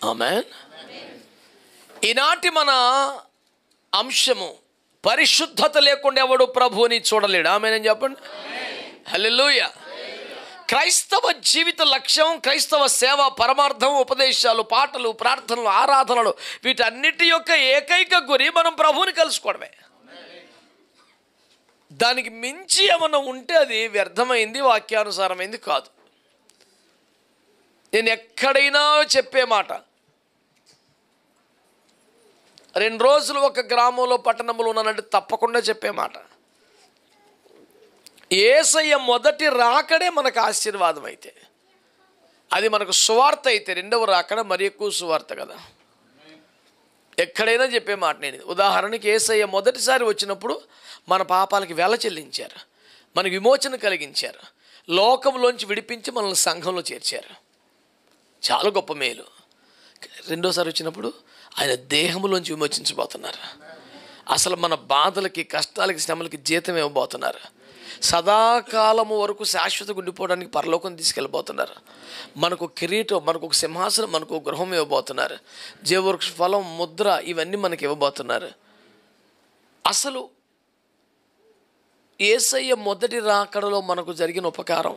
ఆమేన్. ఈనాటి మన అంశము, పరిశుద్ధత లేకుండా ఎవడు ప్రభువుని చూడలేడు. ఆమేన్ అని చెప్పండి. హల్లెలూయా. క్రైస్తవ జీవిత లక్ష్యం, క్రైస్తవ సేవ పరమార్థం, ఉపదేశాలు, పాటలు, ప్రార్థనలు, ఆరాధనలు, వీటన్నిటి యొక్క ఏకైక గురి మనం ప్రభువుని కలుసుకోవడమే. దానికి మించి ఏమన్నా ఉంటే అది వ్యర్థమైంది, వాక్యానుసారమైంది కాదు. నేను ఎక్కడైనా చెప్పే మాట, 2 రోజులు ఒక గ్రామంలో పట్టణంలో ఉన్నానంటే తప్పకుండా చెప్పే మాట, యేసయ్య మొదటి రాకడే మనకు ఆశీర్వాదం అయితే, అది మనకు సువార్త అయితే, రెండవ రాకడ మరి ఎక్కువ సువార్త కదా. ఎక్కడైనా చెప్పే మాట నేను. ఉదాహరణకి యేసయ్య మొదటిసారి వచ్చినప్పుడు మన పాపాలకి వెల చెల్లించారు, మనకు విమోచన కలిగించారు, లోకంలోంచి విడిపించి మనల్ని సంఘంలో చేర్చారు. చాలా గొప్ప మేలు. రెండోసారి వచ్చినప్పుడు ఆయన దేహంలోంచి విమోచించబోతున్నారు. అసలు మన బాధలకి, కష్టాలకి, శ్రమలకి జీతం ఇవ్వబోతున్నారు. సదాకాలము వరకు శాశ్వతంగా ఉండిపోవడానికి పరలోకం తీసుకెళ్ళబోతున్నారు. మనకు కిరీటం, మనకు ఒక సింహాసనం, మనకు గృహం ఇవ్వబోతున్నారు. జీవవృక్ష ఫలం, ముద్ర, ఇవన్నీ మనకి ఇవ్వబోతున్నారు. అసలు యేసయ్య మొదటి రాకడలో మనకు జరిగిన ఉపకారం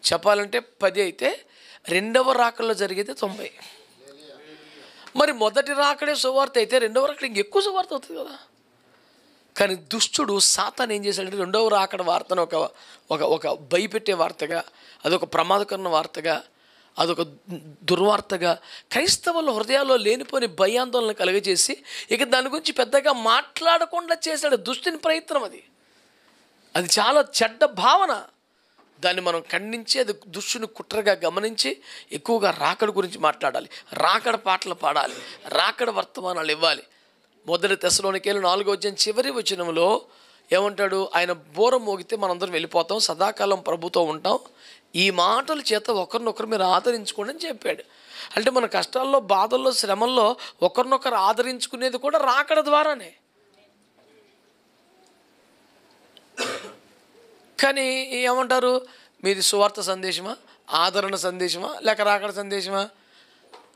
చెప్పాలంటే 10 అయితే, రెండవ రాకడలో జరిగేది 90. మరి మొదటి రాకడే సువార్త అయితే రెండవ రాకడ ఇంకెక్కువ సువార్త అవుతుంది కదా. కానీ దుష్టుడు సాతాను ఏం చేశాడంటే రెండవ రాకడ వార్తను ఒక భయపెట్టే వార్తగా, అదొక ప్రమాదకరమైన వార్తగా, అదొక దుర్వార్తగా క్రైస్తవుల హృదయాల్లో లేనిపోని భయాందోళన కలుగజేసి ఇక దాని గురించి పెద్దగా మాట్లాడకుండా చేశాడు. దుష్టుని ప్రయత్నం అది చాలా చెడ్డ భావన. దాన్ని మనం ఖండించి, అది దుష్టుని కుట్రగా గమనించి ఎక్కువగా రాకడ గురించి మాట్లాడాలి, రాకడ పాటలు పాడాలి, రాకడ వర్తమానాలు ఇవ్వాలి. మొదటి తెస్సలోనికీయులు 4వ అధ్యాయం చివరి వచనంలో ఏమంటాడు? ఆయన బోర మోగితే మనందరం వెళ్ళిపోతాం, సదాకాలం ప్రభుతో ఉంటాం, ఈ మాటల చేత ఒకరినొకరు మీరు ఆదరించుకోండి అని చెప్పాడు. అంటే మన కష్టాల్లో, బాధల్లో, శ్రమల్లో ఒకరినొకరు ఆదరించుకునేది కూడా రాకడ ద్వారానే. కానీ ఏమంటారు? మీది సువార్త సందేశమా, ఆదరణ సందేశమా, లేక రాకడ సందేశమా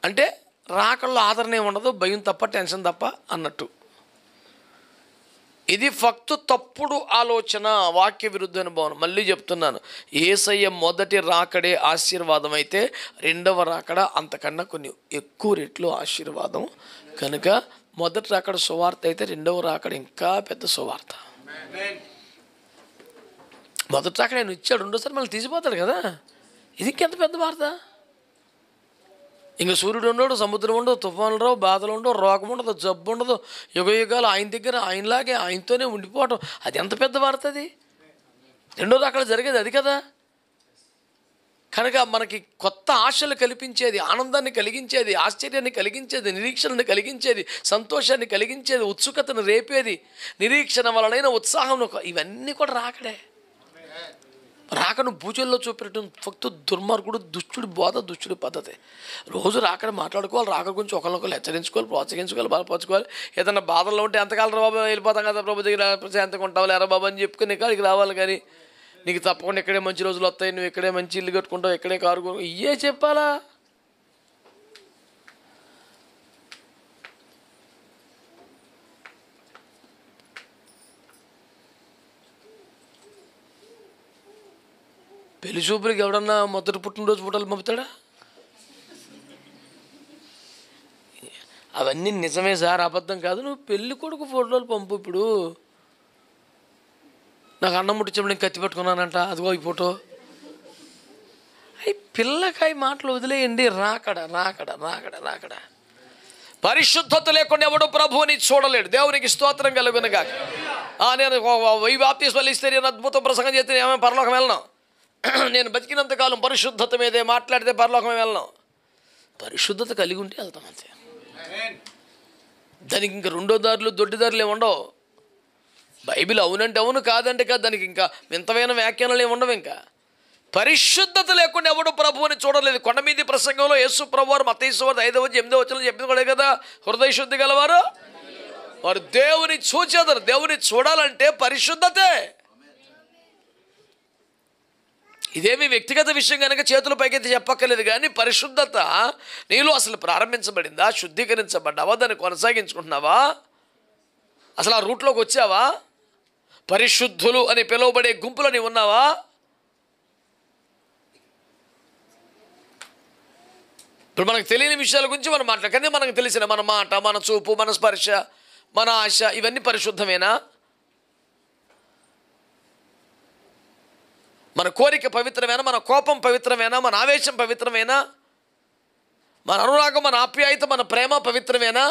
అంటే రాకడలో ఆదరణ ఏమి ఉండదు, భయం తప్ప, టెన్షన్ తప్ప అన్నట్టు. ఇది ఫక్తు తప్పుడు ఆలోచన, వాక్య విరుద్ధమైన భావన. మళ్ళీ చెప్తున్నాను, యేసయ్య మొదటి రాకడే ఆశీర్వాదం అయితే రెండవ రాకడ అంతకన్నా కొన్ని ఎక్కువ రెట్లు ఆశీర్వాదం. కనుక మొదటి రాకడ సువార్త అయితే రెండవ రాకడ ఇంకా పెద్ద సువార్త. మొదటి రాకడ ఆయన ఇచ్చాడు, రెండోసారి మళ్ళీ తీసిపోతాడు కదా. ఇది ఇంకెంత పెద్ద వార్త. ఇంకా సూర్యుడు ఉండడు, సముద్రం ఉండదు, తుఫానులు రావు, బాధలు ఉండవు, రోగం ఉండదు, జబ్బు ఉండదు, యుగ యుగాలు ఆయన దగ్గర ఆయనలాగే ఆయనతోనే ఉండిపోవటం, అది ఎంత పెద్ద వార్త. అది రెండో రాకడ జరిగేది అది కదా. కనుక మనకి కొత్త ఆశలు కల్పించేది, ఆనందాన్ని కలిగించేది, ఆశ్చర్యాన్ని కలిగించేది, నిరీక్షణను కలిగించేది, సంతోషాన్ని కలిగించేది, ఉత్సుకతను రేపేది, నిరీక్షణ వలనైన ఉత్సాహం, ఇవన్నీ కూడా రాకడే. రాకను భూజల్లో చూపెట్టడం ఫక్తు దుర్మార్గుడు, దుష్టుడి బోధ, దుష్టుడి పద్ధతి. రోజు రాకడ మాట్లాడుకోవాలి, రాకడ గురించి ఒకరినొకరు హెచ్చరించుకోవాలి, ప్రోత్సహించుకోవాలి, బలపరచుకోవాలి. ఏదైనా బాధల్లో ఉంటే ఎంతకాలం బాబు వెళ్ళిపోతాం కదా ప్రభు దగ్గర, ప్రశాంతంగా ఉంటావు లేరా బాబు అని చెప్పుకుని ఇక్కడికి రావాలి. కానీ నీకు తప్పకుండా ఇక్కడే మంచి రోజులు వస్తాయి, నువ్వు ఇక్కడే మంచి ఇల్లు కట్టుకుంటావు, ఇక్కడే కారు, ఇవే చెప్పాలా? పెళ్లి చూపులకి ఎవడన్నా మొదటి పుట్టినరోజు ఫోటోలు పంపుతాడా? అవన్నీ నిజమే సార్, అబద్ధం కాదు. నువ్వు పెళ్లి కొడుకు ఫోటోలు పంపు. ఇప్పుడు నాకు అన్నం ముట్టించప్పుడు నేను కత్తి పెట్టుకున్నానంట, అదిగో ఈ ఫోటో. అవి పిల్లకాయ మాటలు వదిలేయండి. రాకడ రాకడ రాకడ రాకడ. పరిశుద్ధత లేకుండా ఎవడు ప్రభువుని చూడలేడు. దేవునికి స్తోత్రం కలుగునుగాక. నేను బాప్తిస్మాలు ఇస్తే, నేను అద్భుతం ప్రసంగం చేస్తే ఏమైనా పరలోకం వెళ్ళను. నేను బతికినంతకాలం పరిశుద్ధత మీదే మాట్లాడితే పరలోకమే వెళ్ళను. పరిశుద్ధత కలిగి ఉంటే వెళ్తాం అంతే. దానికి ఇంకా రెండో దారులు, దొడ్డి దారులు ఏమి ఉండవు. బైబిల్ అవునంటే అవును, కాదంటే కాదు. దానికి ఇంకా వింతమైన వ్యాఖ్యానాలు ఏమి ఉండవు. ఇంకా పరిశుద్ధత లేకుండా ఎవడు ప్రభువుని చూడలేదు. కొండ మీది ప్రసంగంలో యేసు ప్రభువారు మత్తయి సువార్త 5వ అధ్యాయం 8వ వచనంలో చెప్పింది కూడా కదా, హృదయ శుద్ధి గలవారు వారు దేవుని చూచెదరు. దేవుని చూడాలంటే పరిశుద్ధతే. ఇదేమి వ్యక్తిగత విషయం కనుక చేతులు పైకెత్తి చెప్పక్కర్లేదు, కానీ పరిశుద్ధత నీలో అసలు ప్రారంభించబడిందా? శుద్ధీకరించబడ్డావా? దాన్ని కొనసాగించుకుంటున్నావా? అసలు ఆ రూట్లోకి వచ్చావా? పరిశుద్ధులు అని పిలువబడే గుంపులో నీవు ఉన్నావా? ఇప్పుడు మనకు తెలియని విషయాల గురించి మనం మాట్లాడాలి, కానీ మనకు తెలిసిన మన మాట, మన చూపు, మన స్పర్శ, మన ఆశ, ఇవన్నీ పరిశుద్ధమేనా? మన కోరిక పవిత్రమేనా? మన కోపం పవిత్రమేనా? మన ఆవేశం పవిత్రమేనా? మన అనురాగం, మన ఆప్యాయత, మన ప్రేమ పవిత్రమేనా?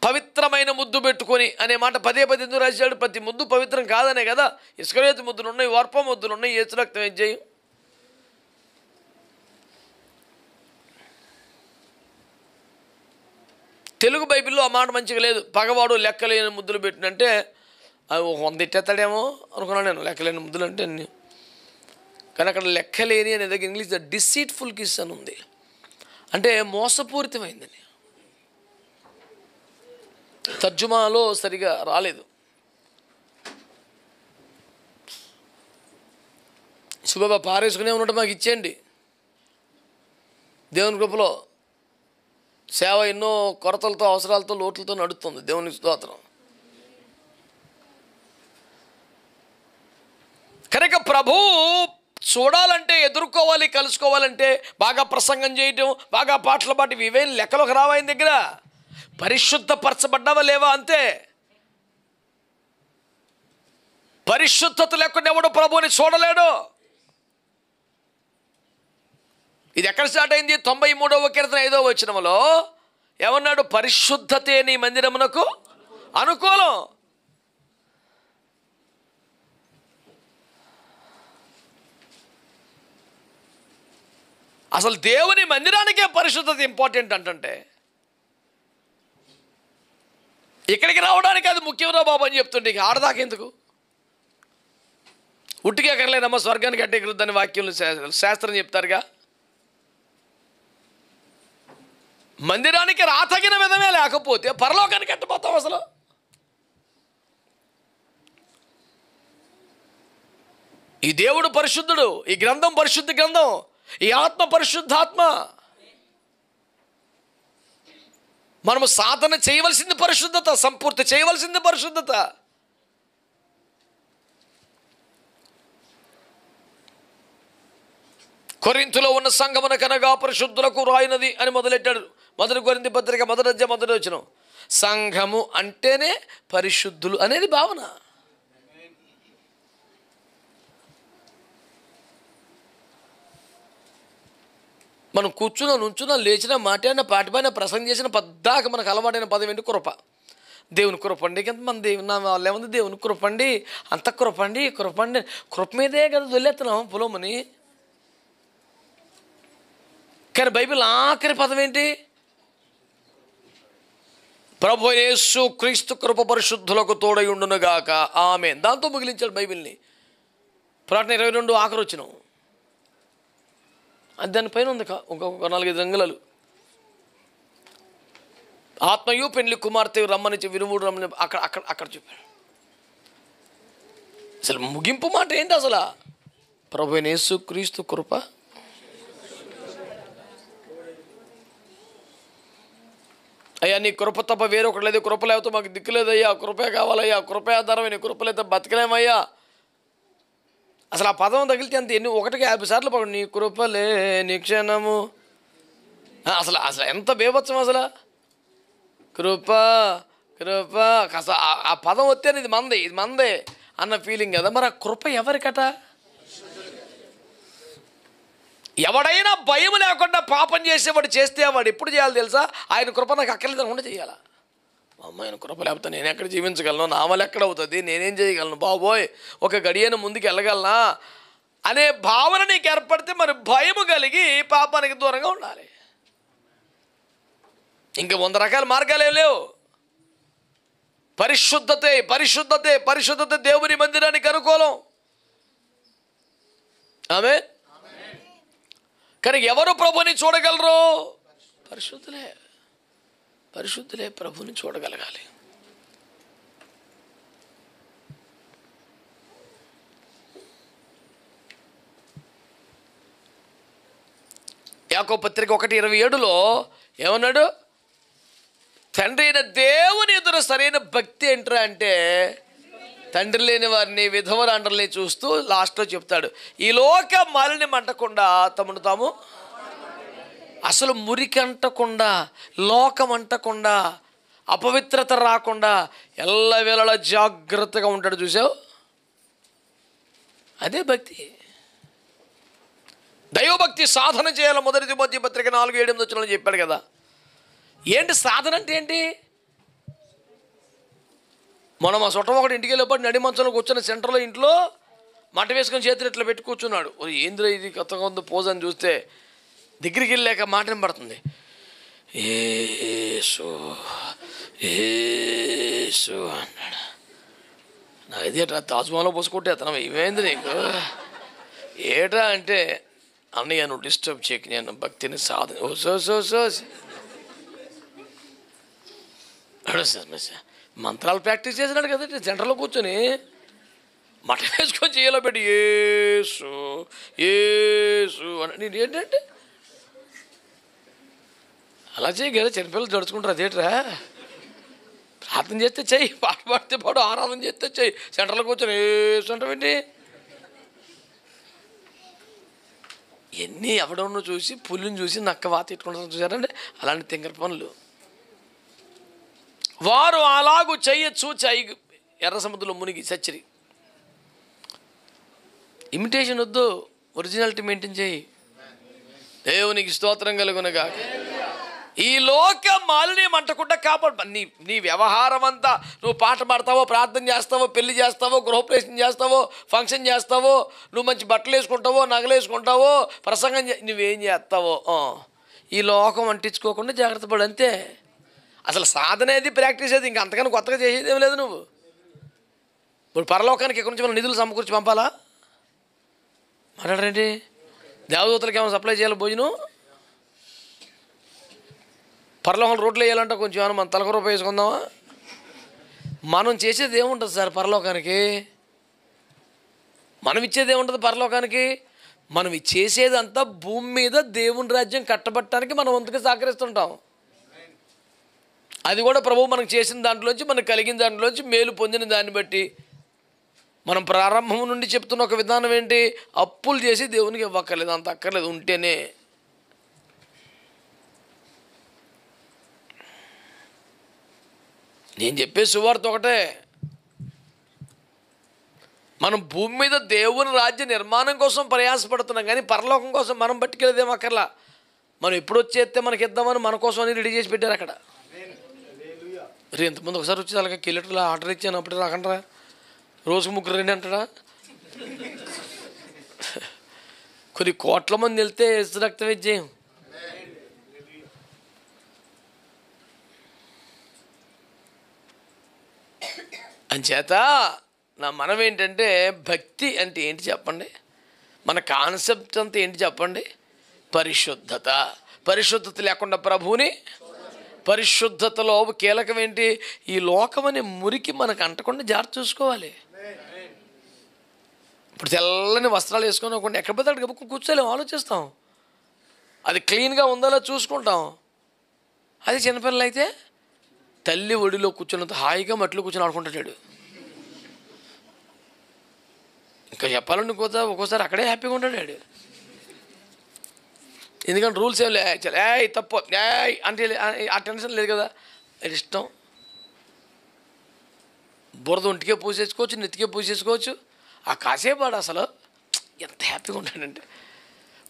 పవిత్రమైన ముద్దు పెట్టుకొని అనే మాట పదే పదే ఎందుకు రాశాడు? ప్రతి ముద్దు పవిత్రం కాదనే కదా. ఇస్కరియోతు ముద్దులు ఉన్నాయి, ఓర్ప ముద్దులు ఉన్నాయి, యేసు రక్తం ఏం చేయం. తెలుగు బైబిల్లో ఆ మాట మంచిగా లేదు. పగవాడు లెక్కలేని ముద్దులు పెట్టినంటే అది 100 ఇట్టేస్తాడేమో అనుకున్నాను నేను, లెక్కలేని ముద్దులు అంటే అన్ని. కానీ అక్కడ లెక్కలేని అనే దగ్గర ఇంగ్లీష్ డిసీట్ఫుల్ కిస్ అని ఉంది, అంటే మోసపూరితమైందని. తర్జుమాలో సరిగా రాలేదు. శుభబా పారేసుకునే ఉన్నట్టు మాకు ఇచ్చేయండి. దేవుని కృపలో సేవ ఎన్నో కొరతలతో, అవసరాలతో, లోట్లతో నడుస్తుంది. దేవుని స్తోత్రం. కనుక ప్రభు చూడాలంటే, ఎదుర్కోవాలి, కలుసుకోవాలంటే బాగా ప్రసంగం చేయటం, బాగా పాటలు పాటి ఇవేం లెక్కలోకి రావా ఆయన దగ్గర. పరిశుద్ధపరచబడ్డావా లేవా అంతే. పరిశుద్ధత లేకుండా ఎవడు ప్రభువుని చూడలేడు. ఇది ఎక్కడ స్టార్ట్ అయింది? 93వ కీర్తన 5వ వచనములో ఏమన్నాడు? పరిశుద్ధతే నీ మందిరమునకు అనుకూలం. అసలు దేవుని మందిరానికే పరిశుద్ధత ఇంపార్టెంట్ అంటే ఇక్కడికి రావడానికి అది ముఖ్యంరా బాబు అని చెప్తుంటే ఇక ఆడదాకెందుకు? ఉట్టిగా ఎక్కర్లేదమ్మా స్వర్గానికి అడ్డెకరుద్దని వాక్యం శాస్త్రం చెప్తారుగా. మందిరానికి రాతగిన విధమే లేకపోతే పరలోకానికి ఎట్టపోతాం అసలు? ఈ దేవుడు పరిశుద్ధుడు, ఈ గ్రంథం పరిశుద్ధ గ్రంథం, ఈ ఆత్మ పరిశుద్ధాత్మ. మనము సాధన చేయవలసింది పరిశుద్ధత, సంపూర్తి చేయవలసింది పరిశుద్ధత. కొరింథులో ఉన్న సంఘమునకనగా పరిశుద్ధులకు రాయినది అని మొదలెట్టాడు. 1 కొరింథీ పత్రిక 1వ అధ్యాయం 1వ వచనం. సంఘము అంటేనే పరిశుద్ధులు అనేది భావన. మనం కూర్చున్నా, నుంచున్నా, లేచినా, మాట్లాడినా, పాటిపైన ప్రసంగం చేసిన పద్దాక మనకు అలవాటైన పదం ఏంటి? కృప. దేవుని కృపండి. ఎంతమంది దేవుని నా వాళ్ళు ఏముంది? దేవుని కృపండి, అంత కృపండి, కృపండి. కృప మీదే కదా వదిలేస్తున్నాం పొలమని. కానీ బైబిల్ ఆఖరి పదం ఏంటి? ప్రభు యేసు క్రీస్తు కృప పరిశుద్ధులకు తోడై ఉండునుగాక ఆమేన్. దాంతో ముగిలించాడు బైబిల్ని. ప్రకటన 22 ఆఖరి వచనం. అది దానిపైన ఉంది ఒక 4-5 రంగులు. ఆత్మయు పెళ్లి కుమార్తె రమ్మని వినుముడు రమ్మని అక్కడ అక్కడ అక్కడ చెప్పాడు. అసలు ముగింపు మాట ఏంటి అసలు? ప్రభు యేసు క్రీస్తు కృప. అయ్యా నీ కృప తప్ప వేరొకటి లేదు, కృప లేకపోతే మాకు దిక్కులేదయ్యా, కృపే కావాలయ్యా, కృపే ఆధారమే, నీ కృప లేకపోతే బతకలేమయ్యా. అసలు ఆ పదం తగిలితే అంత 1కి 50 సార్లు పడు. నీ కృపలే నీ క్షణము. అసలు అసలు ఎంత బేభత్సం అసలు. కృప కృప అసలు ఆ పదం వస్తేనే ఇది మందే అన్న ఫీలింగ్ కదా. మరి ఆ కృప ఎవరికట? ఎవడైనా భయం లేకుండా పాపం చేసేవాడు చేస్తే వాడు ఎప్పుడు చేయాలి తెలుసా? ఆయన కృప నాకు అక్కర్లేదు అనుకుంటే చేయాలా? అమ్మాయిన కృప లేకపోతే నేను ఎక్కడ జీవించగలను, నా వల్ల ఎక్కడ అవుతుంది, నేనేం చేయగలను, బాబోయ్ ఒక గడియను ముందుకు వెళ్ళగలనా అనే భావన నీకు ఏర్పడితే మరి భయము కలిగి పాపానికి దూరంగా ఉండాలి. ఇంకా 100 రకాల మార్గాలు లేవు. పరిశుద్ధతే పరిశుద్ధతే పరిశుద్ధత దేవుని మందిరానికి అనుకూలం. ఆమేన్. కానీ ఎవరు ప్రభుని చూడగలరు? పరిశుద్ధులే. పరిశుద్ధులే ప్రభుని చూడగలగాలి. యాకోబు పత్రిక 1:27లో ఏమన్నాడు? తండ్రి అయిన దేవుని ఎదురు సరైన భక్తి ఏంట్రా అంటే తండ్రి లేని వారిని విధవరాండ్రల్ని చూస్తూ లాస్ట్లో చెప్తాడు, ఈ లోక మాలిని మంటకుండా తమను తాము, అసలు మురికి అంటకుండా, లోకం అంటకుండా, అపవిత్రత రాకుండా ఎల్లవేళలా జాగ్రత్తగా ఉంటాడు. చూసావు, అదే భక్తి. దైవభక్తి సాధన చేయాలి. మొదటి తిమోతి పత్రిక 4:7 చెప్పాడు కదా. ఏంటి సాధన అంటే ఏంటి? మనం మా చుట్టం ఒకటి ఇంటికి వెళ్ళేపాటు నడి మంచంలో కూర్చొని సెంటర్లో ఇంట్లో మంట వేసుకొని చేతులు ఇట్లా పెట్టి కూర్చున్నాడు. ఏంద్ర ఇది కొత్తగా ఉంది పోజ్ అని చూస్తే దగ్గరికి వెళ్ళాక మాట వినపడుతుంది, యేసు యేసు అన్నాడు. నా ఇదేట్రా తాజ్మహల్లో పోసుకుంటేతనం, ఏమైంది నీకు ఏట్రా అంటే, అన్నయ్య నువ్వు డిస్టర్బ్ చేయకు, నేను భక్తిని సాధన మంత్రాలు ప్రాక్టీస్ చేసినాడు కదా సెంటర్లో కూర్చొని మట వేసుకొని చేయాలో పెట్టి యేసు యేసు అని. నేను ఏంటంటే అలా చేయి కదా, చిన్నపిల్లలు జడుచుకుంటారు. అదేట్రా ప్రార్థన చేస్తే చెయ్యి, పాట పాడితే పాడు, ఆరాధన చేస్తే చెయ్యి, సెంటర్లో కూర్చొని యేసు అంటావేంటి? ఎన్ని ఎవడన్నా చూసి పుల్లిని చూసి నక్క వాత ఇట్టుకుంటారు చూసారంటే అలాంటి తింగర పనులు. వారు అలాగూ చెయ్యొచ్చు, ఎర్ర సముద్రంలో మునిగి చచ్చిరి. ఇమిటేషన్ వద్దు, ఒరిజినాలిటీ మెయింటైన్ చేయి. దేవునికి స్తోత్రం కలుగునగా. ఈ లోక మాలిన్యం అంటకుండా కాపాడు. నీ వ్యవహారం అంతా నువ్వు పాట పాడతావో, ప్రార్థన చేస్తావో, పెళ్లి చేస్తావో, గృహప్రవేశం చేస్తావో, ఫంక్షన్ చేస్తావో, నువ్వు మంచి బట్టలు వేసుకుంటావో, నగలు వేసుకుంటావో, ప్రసంగం నువ్వేం చేస్తావో ఈ లోకం అంటించుకోకుండా జాగ్రత్త పడు అంతే. అసలు సాధన ఏది, ప్రాక్టీస్ ఏది, ఇంకా అంతకన్నా కొత్తగా చేసేది ఏం లేదు. నువ్వు ఇప్పుడు పరలోకానికి ఎక్కడి నుంచి మనం నిధులు సమకూర్చి పంపాలా? మాట్లాడరేంటి? దేవదూతలకి ఏమైనా సప్లై చేయాలి భోజనం? పరలోకం రోడ్లు వేయాలంటే కొంచెం ఏమైనా మన తలకు రూపాయి వేసుకుందామా? మనం చేసేది ఏముంటుంది సార్ పరలోకానికి? మనం ఇచ్చేది ఏముంటుంది పరలోకానికి? మనం చేసేదంతా భూమి మీద దేవుని రాజ్యం కట్టబట్టడానికి మనం వంతుగా సహకరిస్తుంటాం. అది కూడా ప్రభువు మనకు చేసిన దాంట్లోంచి, మనకు కలిగిన దాంట్లోంచి, మేలు పొందిన దాన్ని బట్టి. మనం ప్రారంభం నుండి చెప్తున్న ఒక విధానం ఏంటి? అప్పులు చేసి దేవునికి ఇవ్వక్కర్లేదు, అంత అక్కర్లేదు, ఉంటేనే. నేను చెప్పే సువార్త ఒకటే, మనం భూమి మీద దేవుని రాజ్య నిర్మాణం కోసం ప్రయాసపడుతున్నాం, కానీ పరలోకం కోసం మనం పట్టుకెళ్ళేదేమో అక్కర్లా. మనం ఎప్పుడు వచ్చేస్తే మనకి ఇద్దామని మన కోసం అని రెడీ చేసి పెట్టారు అక్కడ. రే ఇంతకుముందు ఒకసారి వచ్చి అలాగే కిలోటర్లో ఆర్డర్ ఇచ్చాను, అప్పుడు రాకంటారా, రోజుకు 3 అంటాడా? కొన్ని కోట్ల మంది వెళ్తే రక్త విజయం. అంచేత నా మనం ఏంటంటే, భక్తి అంటే ఏంటి చెప్పండి? మన కాన్సెప్ట్ అంతా ఏంటి చెప్పండి? పరిశుద్ధత. పరిశుద్ధత లేకుండా ప్రభువుని, పరిశుద్ధతలో కీలకం ఏంటి? ఈ లోకమనే మురికి మనకు అంటకుండా జాగ్రత్త చూసుకోవాలి. ఇప్పుడు తెల్లని వస్త్రాలు వేసుకొని ఒకటి ఎక్కడ పోతే అక్కడ కూర్చోలేము, ఆలోచిస్తాం. అది క్లీన్గా ఉందో చూసుకుంటాం. అది చిన్నపిల్లలు అయితే తల్లి ఒడిలో కూర్చున్నంత హాయిగా మట్టిలో కూర్చొని ఆడుకుంటాడు. ఇంకా చెప్పాలంటే ఒక్కోసారి అక్కడే హ్యాపీగా ఉంటాడు. ఎందుకంటే రూల్స్ ఏం లేదు, తప్పు అంటే ఆ టెన్షన్ లేదు కదా, అది ఇష్టం. బురద ఒంటికే పూసేసుకోవచ్చు, నెత్తికే పూసేసుకోవచ్చు. ఆ కాసేపాడు అసలు ఎంత హ్యాపీగా ఉంటాడంటే.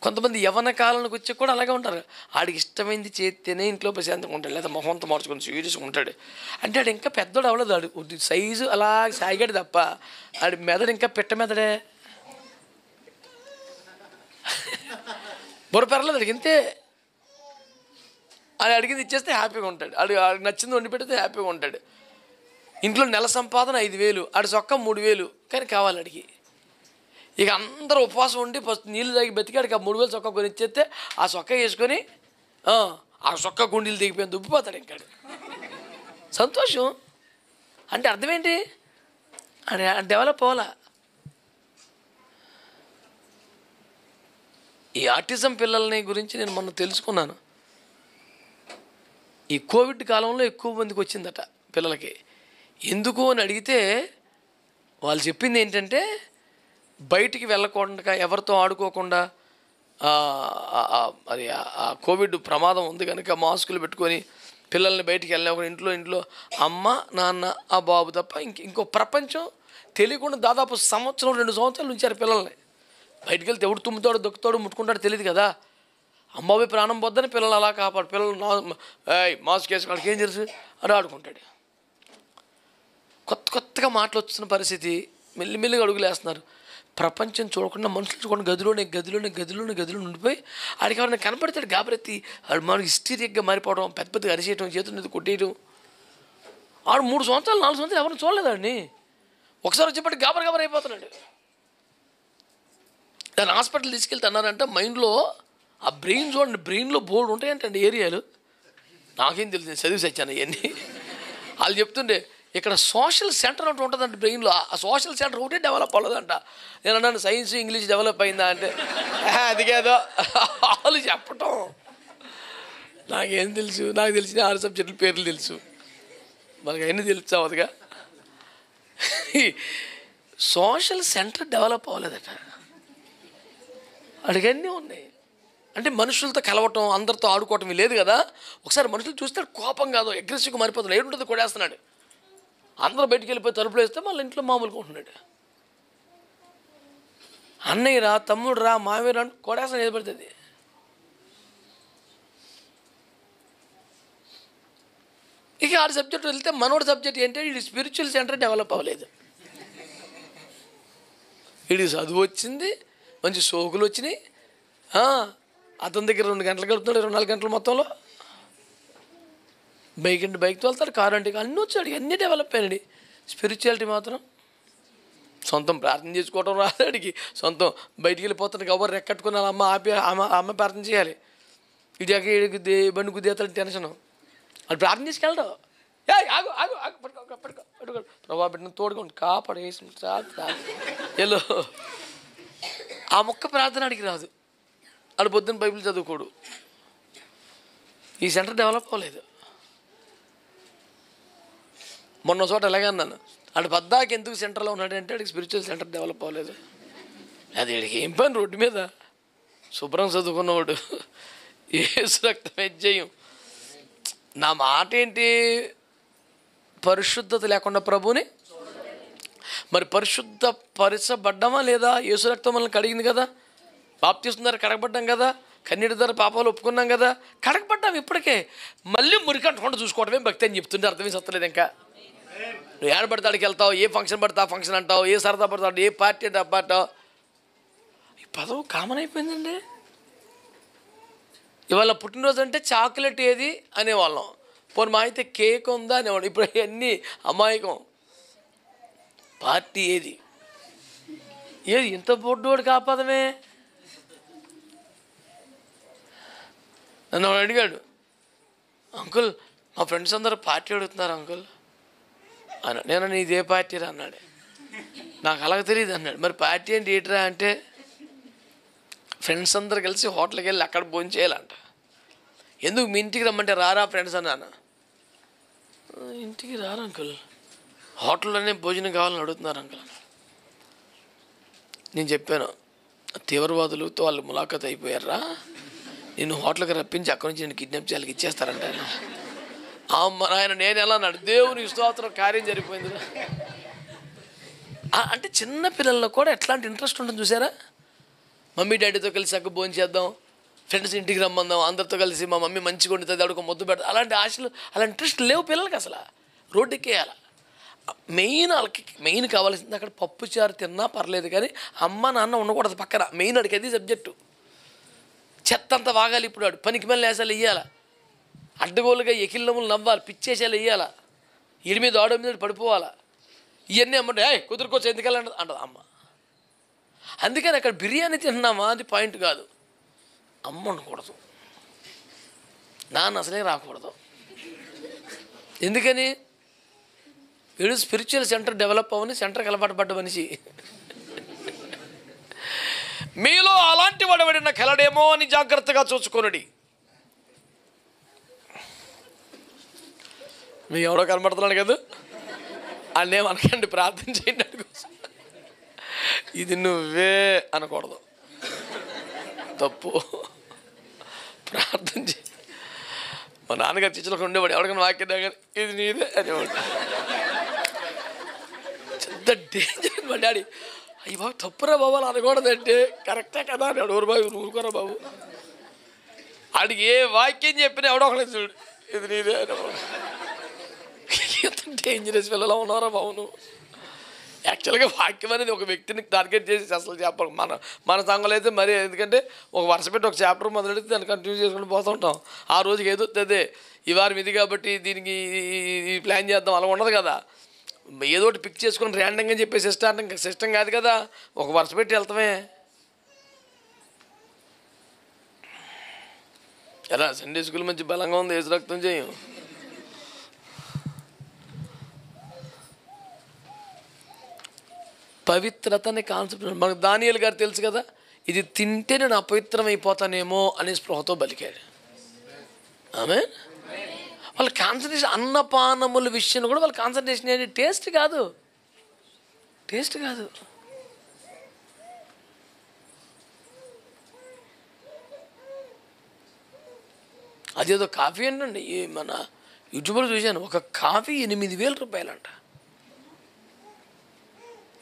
కొంతమంది యవ్వన కాలానికి వచ్చి కూడా అలాగే ఉంటారు. ఆడికి ఇష్టమైంది చేస్తేనే ఇంట్లో ప్రశాంతంగా ఉంటాడు, లేదా మొహంతో మార్చుకొని సీరియస్గా ఉంటాడు. అంటే ఆడు ఇంకా పెద్దోడు అవ్వలేదు, ఆడు సైజు అలా సాగాడు తప్ప ఆడి మెదడు ఇంకా పిట్ట మెదడే. బుర్ర పెరలేదు అడిగి, ఇంతే. అది అడిగింది ఇచ్చేస్తే హ్యాపీగా ఉంటాడు. ఆడికి నచ్చింది వండి పెడితే హ్యాపీగా ఉంటాడు. ఇంట్లో నెల సంపాదన 5,000, ఆడి చొక్కా 3,000 కానీ కావాలి అడిగి. ఇక అందరూ ఉపవాసం ఉండి ఫస్ట్ నీళ్ళు తాగి బతికాడికి ఆ 3,000 చొక్కా కొని ఇచ్చేస్తే ఆ చొక్కా వేసుకొని ఆ చొక్కా గుండీలు దిగిపోయి దుబ్బిపోతాడు. ఇంకా సంతోషం అంటే అర్థం ఏంటి? డెవలప్ అవ్వాలా. ఈ ఆటిజం పిల్లల్ని గురించి నేను మొన్న తెలుసుకున్నాను. ఈ కోవిడ్ కాలంలో ఎక్కువ మందికి వచ్చిందట పిల్లలకి. ఎందుకు అని అడిగితే వాళ్ళు చెప్పింది ఏంటంటే, బయటికి వెళ్ళకుండా, ఎవరితో ఆడుకోకుండా, అది ఆ కోవిడ్ ప్రమాదం ఉంది కనుక మాస్కులు పెట్టుకొని పిల్లల్ని బయటికి వెళ్ళిన ఇంట్లో అమ్మ నాన్న ఆ బాబు తప్ప ఇంకో ప్రపంచం తెలియకుండా దాదాపు 1-2 సంవత్సరాలు ఉంచారు పిల్లల్ని. బయటికి వెళ్తే ఎవడు తుమ్ముతాడు, దొక్కుతాడు, ముట్టుకుంటాడు తెలియదు కదా. అమ్మాయి ప్రాణం పోద్దని పిల్లలు అలా కాపాడు. పిల్లలు మాస్క్ వేసుకోవడానికి ఏం తెలుసు అని ఆడుకుంటాడు. కొత్తగా మాటలు వస్తున్న పరిస్థితి, మెల్లిమెల్లిగా అడుగులు వేస్తున్నారు. ప్రపంచం చూడకుండా, మనుషులు చూడకుండా గదిలోనే ఉండిపోయి ఆడికి ఎవరైనా కనపడతాడు గాబరెత్తి ఆడు మనకి హిస్టీరియక్గా మారిపోవడం, పెద్దగా అరిచేయటం, చేతుల మీద కొట్టేయడం. ఆడు 3 సంవత్సరాలు 4 సంవత్సరాలు ఎవరిని చూడలేదండి. ఒకసారి వచ్చేప్పటికి గాబర్ అయిపోతున్నాడు. దాన్ని హాస్పిటల్ తీసుకెళ్తే అన్నారంట, మైండ్లో ఆ బ్రెయిన్ చూడండి, బ్రెయిన్లో బోర్డు ఉంటాయంటండి ఏరియాలు. నాకేం తెలియదు, చదివి సచ్చాను అవన్నీ. వాళ్ళు చెప్తుండే ఇక్కడ సోషల్ సెంటర్ అంటూ ఉంటుందంట బ్రెయిన్లో. ఆ సోషల్ సెంటర్ ఒకటే డెవలప్ అవ్వలేదంట. నేను అన్నాను సైన్స్ ఇంగ్లీష్ డెవలప్ అయిందా అంటే అది కాదో వాళ్ళు చెప్పటం. నాకేం తెలుసు, నాకు తెలిసిన 6 సబ్జెక్టుల పేర్లు తెలుసు, మనకు అవన్నీ తెలుసావదుగా. సోషల్ సెంటర్ డెవలప్ అవ్వలేదట. అడిగన్నీ ఉన్నాయి. అంటే మనుషులతో కలవటం, అందరితో ఆడుకోవటం లేదు కదా. ఒకసారి మనుషులు చూస్తే కోపం కాదు, అగ్రెసివ్గా మారిపోతున్నాడు. ఏడుంటుంది కొడేస్తున్నాడు. అందరూ బయటికి వెళ్ళిపోయి తలుపులు వేస్తే మళ్ళీ ఇంట్లో మామూలుగా ఉంటున్నాడు. అన్నయ్య రా, తమ్ముడు రా, మామయ్య రా కొడేస్తాను ఏర్పడుతుంది. ఇక 6 సబ్జెక్టు వెళ్తే మనోడి సబ్జెక్ట్ ఏంటంటే ఇది స్పిరిచువల్ సెంటర్ డెవలప్ అవ్వలేదు. వీడికి చదువు వచ్చింది, మంచి సోకులు వచ్చినాయి. అతని దగ్గర 2 గంటలు గడుపుతున్నాడు, 24 గంటల మొత్తంలో. బైక్తో వెళ్తాడు, కారు అంటే అన్నీ వచ్చాడు, అన్నీ డెవలప్ అయినాడు. స్పిరిచువాలిటీ మాత్రం సొంతం ప్రార్థన చేసుకోవడం రాదాడికి. సొంతం బయటికి వెళ్ళిపోతాడు కాబట్టి రెక్కట్టుకుని అమ్మ ప్రార్థన చేయాలి. ఇడికి బండి కుదేతాడు టెన్షన్. అది ప్రార్థన చేసుకెళ్ళడు. ఆగు ఆగు ఆగు పట్టుకో ప్రభా బిడ్డను తోడుకోండి కాపాడు వేసి ఎల్లో. ఆ మొక్క ప్రార్థన అడిగి రాదు. వాడు పొద్దున్న బైబిల్ చదువుకోడు. ఈ సెంటర్ డెవలప్ అవ్వలేదు. మొన్న చోట ఎలాగే అన్నాను, ఆడు పద్దాకి ఎందుకు సెంటర్లో ఉన్నాడంటే ఆడికి స్పిరిచువల్ సెంటర్ డెవలప్ అవ్వలేదు. అది వీడికి ఏం పని, రోడ్డు మీద శుభ్రం చదువుకున్నవాడు, యేసు రక్తం యజ్ఞం. నా మాట ఏంటి, పరిశుద్ధత లేకుండా ప్రభుని మరి పరిశబడ్డామా లేదా? యేసు రక్తం మనల్ని కడిగింది కదా, బాప్తిసం ద్వారా కడగబడ్డాం కదా, కన్నీటి ద్వారా పాపాలు ఒప్పుకున్నాం కదా, కడగబడ్డాం. ఇప్పటికే మళ్ళీ మురికంటకుండా చూసుకోవడమే భక్తి అని చెప్తుంటే అర్థమే సత్తలేదు. ఇంకా నువ్వు ఏడ పడితే ఆడికి వెళ్తావు, ఏ ఫంక్షన్ పడితే ఆ ఫంక్షన్ అంటావు, ఏ సరదా పడతావు, ఏ పార్టీ అంటే ఆ పార్టీ. ఈ పదం కామన్ అయిపోయిందండి. ఇవాళ పుట్టినరోజు అంటే చాక్లెట్ ఏది అనేవాళ్ళం, పోనీ మా అయితే కేక్ ఉందా అనేవాడు. ఇప్పుడు అన్నీ అమాయకం. పార్టీ ఏది ఇంత బొడ్డోడు కాపదమే. నన్ను అడిగాడు, అంకుల్ మా ఫ్రెండ్స్ అందరూ పార్టీ అడుగుతున్నారు అంకుల్ అన్న. నేను నీదే పార్టీ రా అన్నాడు. నాకు అలాగ తెలియదు అన్నాడు. మరి పార్టీ ఏంటి ఏంటిరా అంటే, ఫ్రెండ్స్ అందరు కలిసి హోటల్కి వెళ్ళి అక్కడ భోజనం చేయాలంట. ఎందుకు మీ ఇంటికి రమ్మంటే రారా ఫ్రెండ్స్ అన్నాను. ఇంటికి రారు అంకుల్, హోటల్లోనే భోజనం కావాలని అడుగుతున్నారు అంకుల్. నేను చెప్పాను, తీవ్రవాదులతో వాళ్ళు ములాఖత్ అయిపోయారా, నేను హోటల్కి రప్పించి అక్కడి నుంచి నేను కిడ్నాప్ చేయాలి ఇచ్చేస్తారంట. అమ్మ నాయన నేను ఎలా అన్నాడు, దేవుని స్తోత్రం కార్యం జరిగిపోయింది. అంటే చిన్న పిల్లల్లో కూడా ఎట్లాంటి ఇంట్రెస్ట్ ఉంటుంది చూసారా. మమ్మీ డాడీతో కలిసి అక్క భోజనం చేద్దాం, ఫ్రెండ్స్ ఇంటికి రమ్మందాం, అందరితో కలిసి మా మమ్మీ మంచిగా వండుతుంది అడుగు ముద్దు పెడతాం. అలాంటి ఆశలు, అలా ఇంట్రెస్ట్ లేవు పిల్లలకి. అసలు రోడ్డు ఎక్కేయాలి. వాళ్ళకి మెయిన్ కావాల్సింది అక్కడ పప్పు చారు తిన్నా పర్లేదు కానీ అమ్మ నాన్న ఉండకూడదు పక్కన. మెయిన్ అడిగి అది సబ్జెక్టు. చెత్త అంతా వాగాలి. ఇప్పుడు వాడు పనికి మళ్ళీ వేసాలు వెయ్యాల, అడ్డగోలుగా ఎకిల్లములు నవ్వాలి, పిచ్చేసాలు వెయ్యాలా, ఇడి మీద ఆడో మీద పడిపోవాలా. ఇవన్నీ అమ్మంటే కుదురుకోవచ్చు ఎందుకల్లా అంటది అమ్మ. అందుకని అక్కడ బిర్యానీ తిన్నామా అది పాయింట్ కాదు, అమ్మ ఉండకూడదు, నాన్న అసలే రాకూడదు. ఎందుకని వీడు స్పిరిచువల్ సెంటర్ డెవలప్ అవ్వని సెంటర్కి అలవాటు పడ్డ మనిషి. మీలో అలాంటి వాడబడిన కలడేమో అని జాగ్రత్తగా చూసుకొనుడి. మీ ఎవడో కనబడుతున్నాడు కదా, అన్నేమనకండి, ప్రార్థన చేయండి అనుకోసం. ఇది నువ్వే అనకూడదు, తప్పు. ప్రార్థన చేయి. మా నాన్నగారు చర్చలకు ఉండేవాడు, ఎవరికైనా వాక్యం కానీ ఇది నీదే అనేవాడు. పెద్ద డేంజర్ మా డాడీ. అయ్యి బాబు తప్పురా బాబు అని అనకూడదంటే, కరెక్టే కదా అని ఎవరు బాబు ఊరుకోరా బాబు. ఆడికి ఏ వాక్యం చెప్పినా ఎవడో ఒకటి చూడు ఇది నీదే అనేవాడు. ఎంత డేంజరస్ పిల్లలు ఉన్నారా బాబు నువ్వు. యాక్చువల్గా వాక్యం అనేది ఒక వ్యక్తిని టార్గెట్ చేసి అసలు చెప్పరు. మన సంఘంలో అయితే మరి, ఎందుకంటే ఒక వరుస పెట్టి ఒక చాప్టర్ మొదలెడితే దాన్ని కంటిన్యూ చేసుకుంటూ పోతూ ఉంటాం. ఆ రోజుకి ఏదో అదే ఈ వారం ఇది కాబట్టి దీనికి ప్లాన్ చేద్దాం అలా ఉండదు కదా. ఏదో ఒకటి పిక్ చేసుకొని ర్యాండంగా చెప్పే సిస్టమ్ కాదు కదా, ఒక వరుస పెట్టి వెళ్తామే. ఎలా సండే స్కూల్ మంచి బలంగా ఉంది, ఏసు రక్తం చేయం. పవిత్రత అనే కాన్సెప్ట్ మనకు దానియేలు గారు తెలుసు కదా, ఇది తింటే నేను అపవిత్రం అయిపోతానేమో అనే స్పృహతో బలికాడు. ఆమె వాళ్ళ కాన్సన్ట్రేషన్ అన్నపానముల విషయంలో కూడా వాళ్ళ కాన్సన్ట్రేషన్ ఏంటి, టేస్ట్ కాదు. అదేదో కాఫీ ఏంటండి, మన యూట్యూబ్లో చూశాను, ఒక కాఫీ 8,000 రూపాయలంట.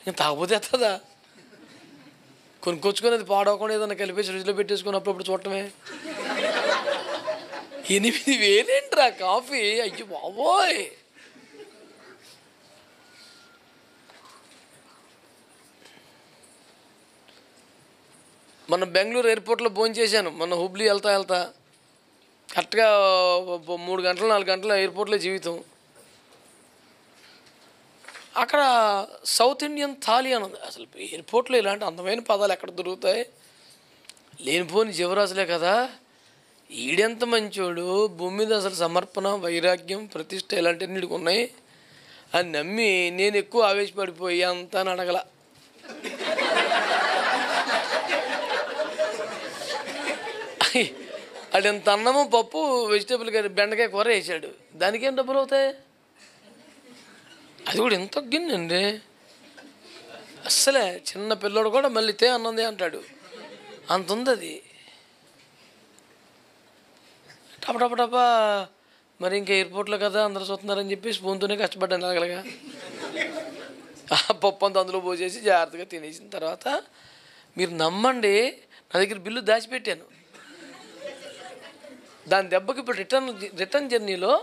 ఇంకా తాగపోతే ఎత్తదా, కొనుక్కొచ్చుకొని అది పాడవకుండా ఏదైనా కలిపేసి ఫ్రిడ్జ్లో పెట్టేసుకొని అప్పుడప్పుడు చూడటమే. 8,000 ఏంట్రా కాఫీ, అయ్యో బాబోయ్. మన బెంగళూరు ఎయిర్పోర్ట్లో భోజనం చేశాను. మన హుబ్లీ వెళ్తా కరెక్ట్గా 3 గంటలు 4 గంటల ఎయిర్పోర్ట్లో జీవితం. అక్కడ సౌత్ ఇండియన్ థాలీ అని ఉంది. అసలు ఎయిర్పోర్ట్లో ఇలాంటి అందమైన పదాలు ఎక్కడ దొరుకుతాయి, లేనిపోని జీవరాశులే కదా. ఈడెంత మంచోడు, భూమి మీద అసలు సమర్పణ, వైరాగ్యం, ప్రతిష్ట ఇలాంటివన్నిటికి ఉన్నాయి అని నమ్మి నేను ఎక్కువ ఆవేశపడిపోయి అంతా అడగల. అడెంత అన్నము పప్పు వెజిటేబుల్ కర్రీ బెండకాయ కూర వేసాడు, దానికేం డబ్బులు అవుతాయి? అది కూడా ఎంత గిన్నండి అస్సలే. చిన్న పిల్లోడు కూడా మళ్ళీ తే అన్నది అంటాడు, అంత ఉంది అది. టపటపటపా మరి ఇంకా ఎయిర్పోర్ట్లో కదా అందరూ చూస్తున్నారని చెప్పి స్పూన్తోనే కష్టపడ్డాను అలాగలగా. ఆ పప్పు అంతా అందులో పోసేసి జాగ్రత్తగా తినేసిన తర్వాత మీరు నమ్మండి, నా దగ్గర బిల్లు దాచిపెట్టాను. దాని దెబ్బకి ఇప్పుడు రిటర్న్ జర్నీలో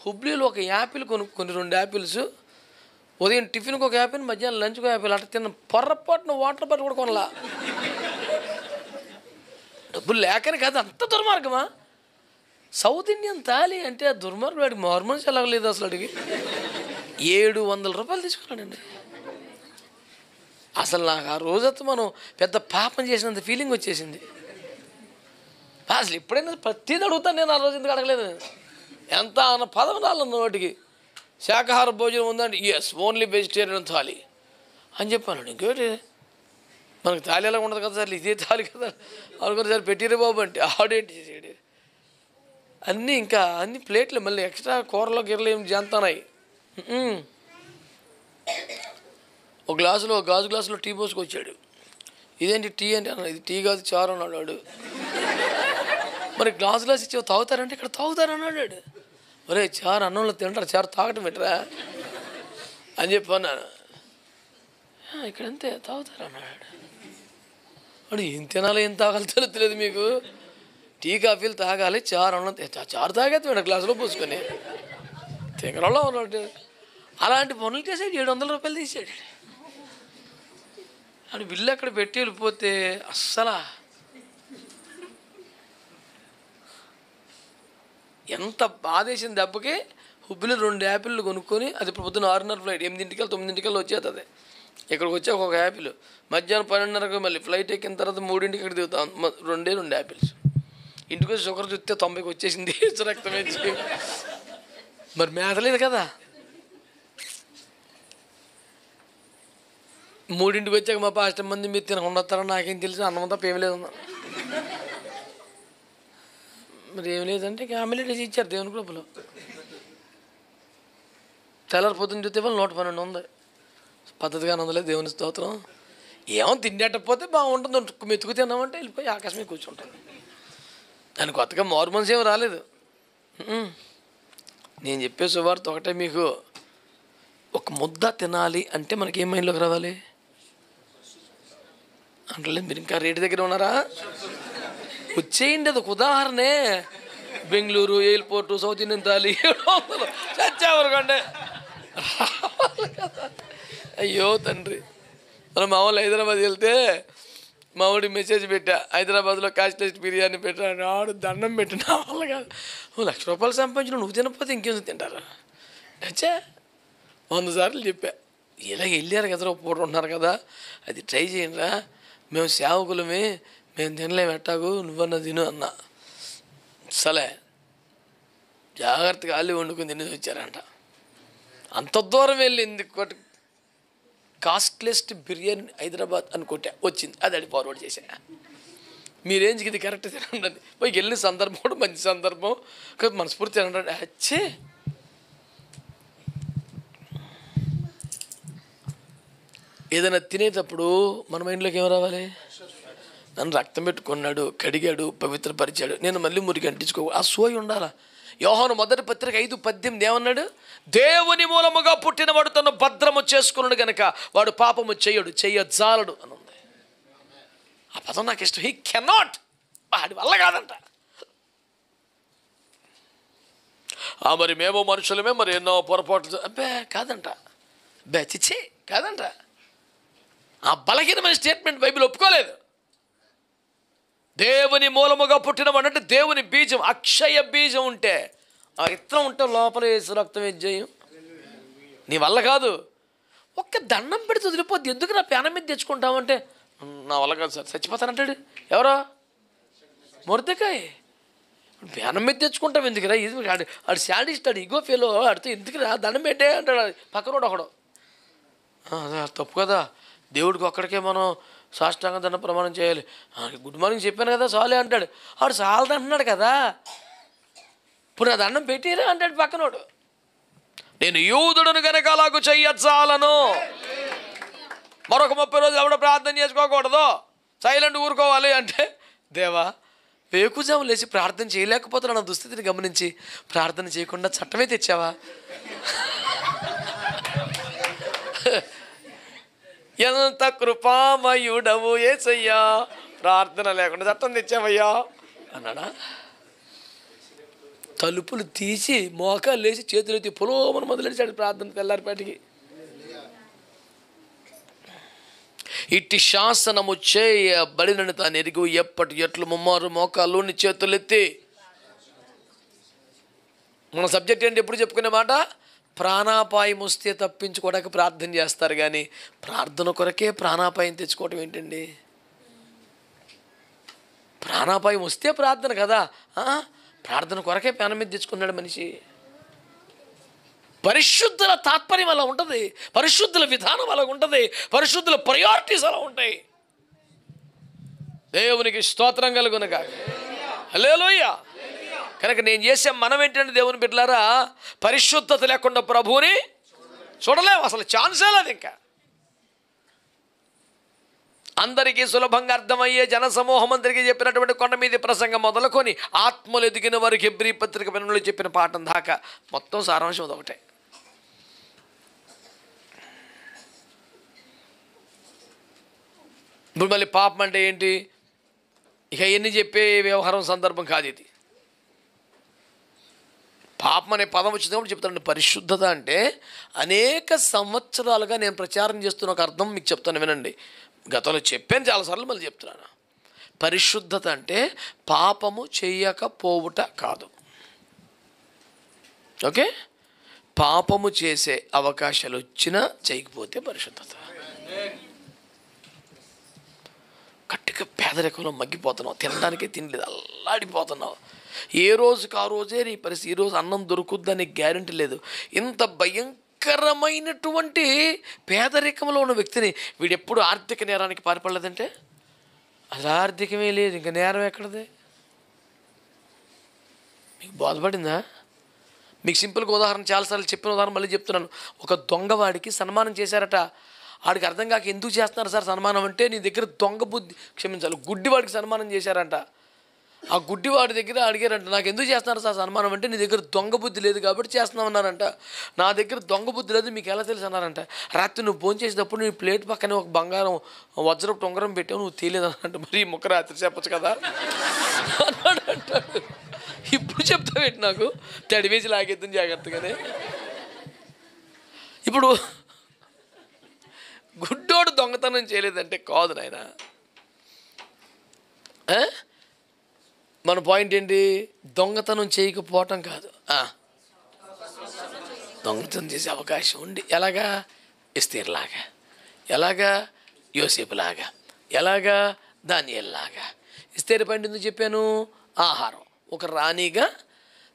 హుబ్లీలో ఒక యాపిల్ కొనుక్కొని 2 యాపిల్స్, ఉదయం టిఫిన్కి ఒక యాపిల్, మధ్యాహ్నం లంచ్కి ఒక యాపిల్, అట్లా తిన్న పొర్రపాటున వాటర్ బాటిల్ కూడా కొనలా. డబ్బులు లేకని కాదు, అంత దుర్మార్గమా. సౌత్ ఇండియన్ థాలీ అంటే ఆ దుర్మార్గం వాడికి హార్మోన్స్ ఎలాగలేదు అసలు. అడిగి 700 రూపాయలు తీసుకున్నాడండి. అసలు నాకు ఆ రోజంతా మనం పెద్ద పాపం చేసినంత ఫీలింగ్ వచ్చేసింది. అసలు ఎప్పుడైనా ప్రతిదీ అడుగుతాను నేను, ఆ రోజు ఎందుకు అడగలేదు. ఎంత అన్న పదం రాలన్న వాటికి. శాకాహార భోజనం ఉందండి, ఎస్ ఓన్లీ వెజిటేరియన్ థాలీ అని చెప్పాను. ఇంకోటి మనకు థాలీ ఎలా ఉండదు కదా సార్, ఇదే థాలీ కదా అనుకుని సార్ పెట్టిరే బాబు అంటే ఆడేంటి చేసాడు. అన్ని ప్లేట్లు మళ్ళీ ఎక్స్ట్రా కూరలో గిర్రలు ఏమి జంతానాయి. ఒక గాజు గ్లాసులో టీ పోసుకొచ్చాడు. ఇదేంటి టీ అంటే అన్నాడు, ఇది టీ కాదు చారు అన్నాడు వాడు. మరి గ్లాస్ ఇచ్చి తాగుతారంటే ఇక్కడ తాగుతారన్నాడు. ఒరే చారు అన్నంలో తింటారు, చారు తాగటం పెట్టరా అని చెప్పి అన్నాను. ఇక్కడంతే తాగుతారన్నాడు. వాడు ఏం తినాలి ఏం తాగాలి తెలుస్తలేదు మీకు, టీ కాఫీలు తాగాలి, చారు అన్నం చారు తాగేది మేడం గ్లాసులో పోసుకొని తింగరంలో ఉన్నాడు. అలాంటి పనులు చేసాడు. 700 రూపాయలు తీసాడు. అని బిల్లు అక్కడ పెట్టి వెళ్ళిపోతే అస్సలా ఎంత బాధేసిన దెబ్బకి హుబ్బిలో 2 యాపిళ్ళు కొనుక్కొని, అది పొద్దున్న 6:30 ఫ్లైట్, 8కి 9కి వచ్చేస్తుంది. ఇక్కడికి వచ్చి ఒక యాపిల్, మధ్యాహ్నం 12:30కి మళ్ళీ ఫ్లైట్ ఎక్కిన తర్వాత 3కి ఇక్కడ దిగుతాం. 2 యాపిల్స్. ఇంటికి వచ్చి షుగర్ చూస్తే 90కి వచ్చేసింది, రక్తం వచ్చి. మరి మేతలేదు కదా. 3ంటికి వచ్చాక మా పాస్టర్ మంది మీరు తినకుండా వస్తారని నాకేం తెలుసు, అన్నం తప్ప ఏమి లేదు. మరి ఏమి లేదంటే ఇక ఆమ్లెట్ వేసి ఇచ్చారు దేవుని కృపలో. తెల్లారి పొద్దున్న చూస్తే వాళ్ళు 112 ఉంది. పద్ధతిగానే ఉందలే, దేవుని స్తోత్రం. ఏమో తిండేటపోతే బాగుంటుంది, మెతుకు తిన్నామంటే వెళ్ళిపోయి ఆకాశమే కూర్చుంటాం. దాని కొత్తగా మారు మనసు ఏమి రాలేదు. నేను చెప్పే సువార్త ఒకటే, మీకు ఒక ముద్ద తినాలి అంటే మనకి ఏం మైండ్లోకి రావాలి అంటే, మీరు ఇంకా రేటు దగ్గర ఉన్నారా? వచ్చేయండి, అది ఒక ఉదాహరణే. బెంగళూరు ఎయిర్పోర్టు, సౌత్ ఇండియన్ తాలి 700 చచ్చావరకండి. అయ్యో తండ్రి. మనం మామూలు హైదరాబాద్ వెళ్తే మామూడి మెసేజ్ పెట్టా, హైదరాబాద్లో కాస్ట్లెస్ట్ బిర్యానీ పెట్టాను, ఆడు దండం పెట్టిన వల్ల కాదు. ₹1,00,000 సంపాదించిన నువ్వు తినకపోతే ఇంకేం తింటారా? అచ్చా 100 సార్లు చెప్పా. ఇలా వెళ్ళారు కదా, పూట ఉన్నారు కదా, అది ట్రై చేయండిరా, మేము సేవకులమే, మేము తినలేము, ఎట్టాగు నువ్వన్నా తిను అన్నా. సలే జాగ్రత్తగా అల్లి వండుకొని తినేసి వచ్చారంట. అంత దూరం వెళ్ళింది, కాస్ట్లెస్ట్ బిర్యానీ హైదరాబాద్ అనుకుంటా వచ్చింది, అది అడి ఫార్వర్డ్ చేశా. మీ రేంజ్కి ఇది కరెక్ట్ తినండి. పోయి వెళ్ళిన సందర్భం కూడా మంచి సందర్భం, మనస్ఫూర్తి తినండి. అచ్చే ఏదైనా తినేటప్పుడు మన మైండ్లోకి ఏమి రావాలి? నన్ను రక్తం పెట్టుకున్నాడు, కడిగాడు, పవిత్రపరిచాడు, నేను మళ్ళీ మురికి అంటించుకో, ఆ సోయి ఉండాలా. యోహాను 1:5-18 ఏమన్నాడు? దేవుని మూలముగా పుట్టినవాడు తను భద్రము చేసుకున్నాడు గనక వాడు పాపము చెయ్యజాలడు అని ఉంది. ఆ పదం నాకు ఇష్టం. హీ కెనాట్, వాడి వల్ల కాదంట. మరి మేము మనుషులమే, మరి ఎన్నో పొరపాట్లు, అబ్బే కాదంట, చిచ్చే కాదంట. ఆ బలహీనమైన స్టేట్మెంట్ బైబిల్ ఒప్పుకోలేదు. దేవుని మూలముగా పుట్టినవాడు అంటే దేవుని బీజం, అక్షయ బీజం ఉంటే, ఆ ఇత్తనం ఉంటే లోపల వేసి రక్తం వేసేయం, నీ వల్ల కాదు. ఒక్క దండం పెడితే వదిలిపోద్ది. ఎందుకు నా పేన మీద తెచ్చుకుంటామంటే, నా వల్ల కాదు సార్, చచ్చిపోతానంటాడు. ఎవరో మొరదెకాయ్, పేనం మీద తెచ్చుకుంటాం ఎందుకురా, ఇది ఆడు శాడిస్ట్, ఆడు ఇగో ఫెలో, ఆడితే ఎందుకురా దండం పెట్టే అంటాడు పక్కనోడు ఒకడు. తప్పు కదా, దేవుడికి ఒక్కడికే మనం సాష్టాంగ దండ ప్రమాణం చేయాలి. గుడ్ మార్నింగ్ చెప్పాను కదా చాలే అంటాడు. ఆడు చాలదు అంటున్నాడు కదా, ఇప్పుడు నా దండం పెట్టిరా అంటాడు పక్కనోడు. నేను యూదుడును కనుక అలాగూ చెయ్యచ్చాలను. మరొక 30 రోజులు ఎవడో ప్రార్థన చేసుకోకూడదు, సైలెంట్ ఊరుకోవాలి అంటే, దేవా వేకుజాము లేచి ప్రార్థన చేయలేకపోతున్నా నా దుస్థితిని గమనించి ప్రార్థన చేయకుండా చట్టమే తెచ్చావా? ఎంత కృపామయుడవు యేసయ్యా, ప్రార్థన లేకుండా చట్టం తెచ్చావయ్యా అన్నాడా? తలుపులు తీసి మోకాలు లేచి చేతులు ఎత్తి పొలోమని మొదలెడిచాడు ప్రార్థన తెల్లారిపాటికి. ఇట్టి శాసనము చేయబడినని తాను ఎరుగు ఎప్పటి ఎట్లు ముమ్మారు మోకాల్లోని చేతులెత్తి. మన సబ్జెక్ట్ ఏంటి ఎప్పుడు చెప్పుకునే మాట? ప్రాణాపాయం వస్తే తప్పించుకోవడానికి ప్రార్థన చేస్తారు, కానీ ప్రార్థన కొరకే ప్రాణాపాయం తెచ్చుకోవటం ఏంటండి? ప్రాణాపాయం వస్తే ప్రార్థన కదా, ప్రార్థన కొరకే పేన మీద తెచ్చుకున్నాడు మనిషి. పరిశుద్ధుల తాత్పర్యం అలా ఉంటుంది, పరిశుద్ధుల విధానం అలా ఉంటుంది, పరిశుద్ధుల ప్రయారిటీస్ అలా ఉంటాయి. దేవునికి స్తోత్రం కలుగును గాక. హల్లెలూయా. కనుక నేను చేసే మనం ఏంటంటే దేవుని బిడ్డలారా, పరిశుద్ధత లేకుండా ప్రభువుని చూడలేము, అసలు ఛాన్సే లేదు. ఇంకా అందరికీ సులభంగా అర్థమయ్యే జనసమూహం అందరికీ చెప్పినటువంటి కొండ మీద ప్రసంగం మొదలుకొని ఆత్మలు ఎదిగిన వారికి హెబ్రీ పత్రిక 12 చెప్పిన పాఠం దాకా మొత్తం సారాంశం అదొకటే. ఇప్పుడు మళ్ళీ పాపం అంటే ఏంటి, ఇక ఎన్ని చెప్పే వ్యవహారం సందర్భం కాదు ఇది. పాపం అనే పదం వచ్చినప్పుడు చెప్తాను. పరిశుద్ధత అంటే అనేక సంవత్సరాలుగా నేను ప్రచారం చేస్తున్న ఒక అర్థం మీకు చెప్తాను, వినండి. గతంలో చెప్పాను చాలాసార్లు, మళ్ళీ చెప్తున్నాను. పరిశుద్ధత అంటే పాపము చేయకపోవుట కాదు. ఓకే, పాపము చేసే అవకాశాలు వచ్చినా చేయకపోతే పరిశుద్ధత. గట్టిగా పేదరికంలో మగ్గిపోతున్నావు, తినడానికే తినలేదు, అల్లాడిపోతున్నావు. ఏ రోజుకి ఆ రోజే నీ పరిస్థితి. ఈరోజు అన్నం దొరుకుద్దని గ్యారెంటీ లేదు. ఇంత భయంకర భయంకరమైనటువంటి పేదరికంలో ఉన్న వ్యక్తిని వీడు ఎప్పుడు ఆర్థిక నేరానికి పాల్పడలేదంటే అసలు ఆర్థికమే లేదు, ఇంకా నేరం ఎక్కడది? మీకు బాధపడిందా? మీకు సింపుల్గా ఉదాహరణ చాలాసార్లు చెప్పిన ఉదాహరణ మళ్ళీ చెప్తున్నాను. ఒక దొంగవాడికి సన్మానం చేశారట. ఆడికి అర్థం కాక ఎందుకు చేస్తున్నారు సార్ సన్మానం అంటే, నీ దగ్గర దొంగ బుద్ధి, క్షమించాలి, గుడ్డివాడికి సన్మానం చేశారంట. ఆ గుడ్డివాడి దగ్గర అడిగారంట, నాకు ఎందుకు చేస్తున్నారు సార్ సన్మానం అంటే, నీ దగ్గర దొంగ బుద్ధి లేదు కాబట్టి చేస్తున్నామన్నారంట. నా దగ్గర దొంగ బుద్ధి లేదు, మీకు ఎలా తెలుసు అన్నారంట. రాత్రి నువ్వు భోజనం చేసేటప్పుడు నీ ప్లేట్ పక్కనే ఒక బంగారం వజ్రపు ఉంగరం పెట్టావు, నువ్వు తీయలేదన్నారంట. మరి ఈ ముక్క రాత్రి చెప్పచ్చు కదా అన్నాడు అంటాడు. ఇప్పుడు చెప్తావేంటి నాకు, తడివేసి లాగేద్దాం జాగ్రత్తగానే. ఇప్పుడు గుడ్డోడు దొంగతనం చేయలేదంటే కాదు నాయన. మన పాయింట్ ఏంటి? దొంగతనం చేయకపోవటం కాదు, దొంగతనం చేసే అవకాశం ఉండి. ఎలాగా? ఎస్తేర్లాగా, ఎలాగా? యోసేపులాగా, ఎలాగా? దానియేలులాగా. ఎస్తేరు పాయింట్ ఎందుకు చెప్పాను? ఆహారం. ఒక రాణిగా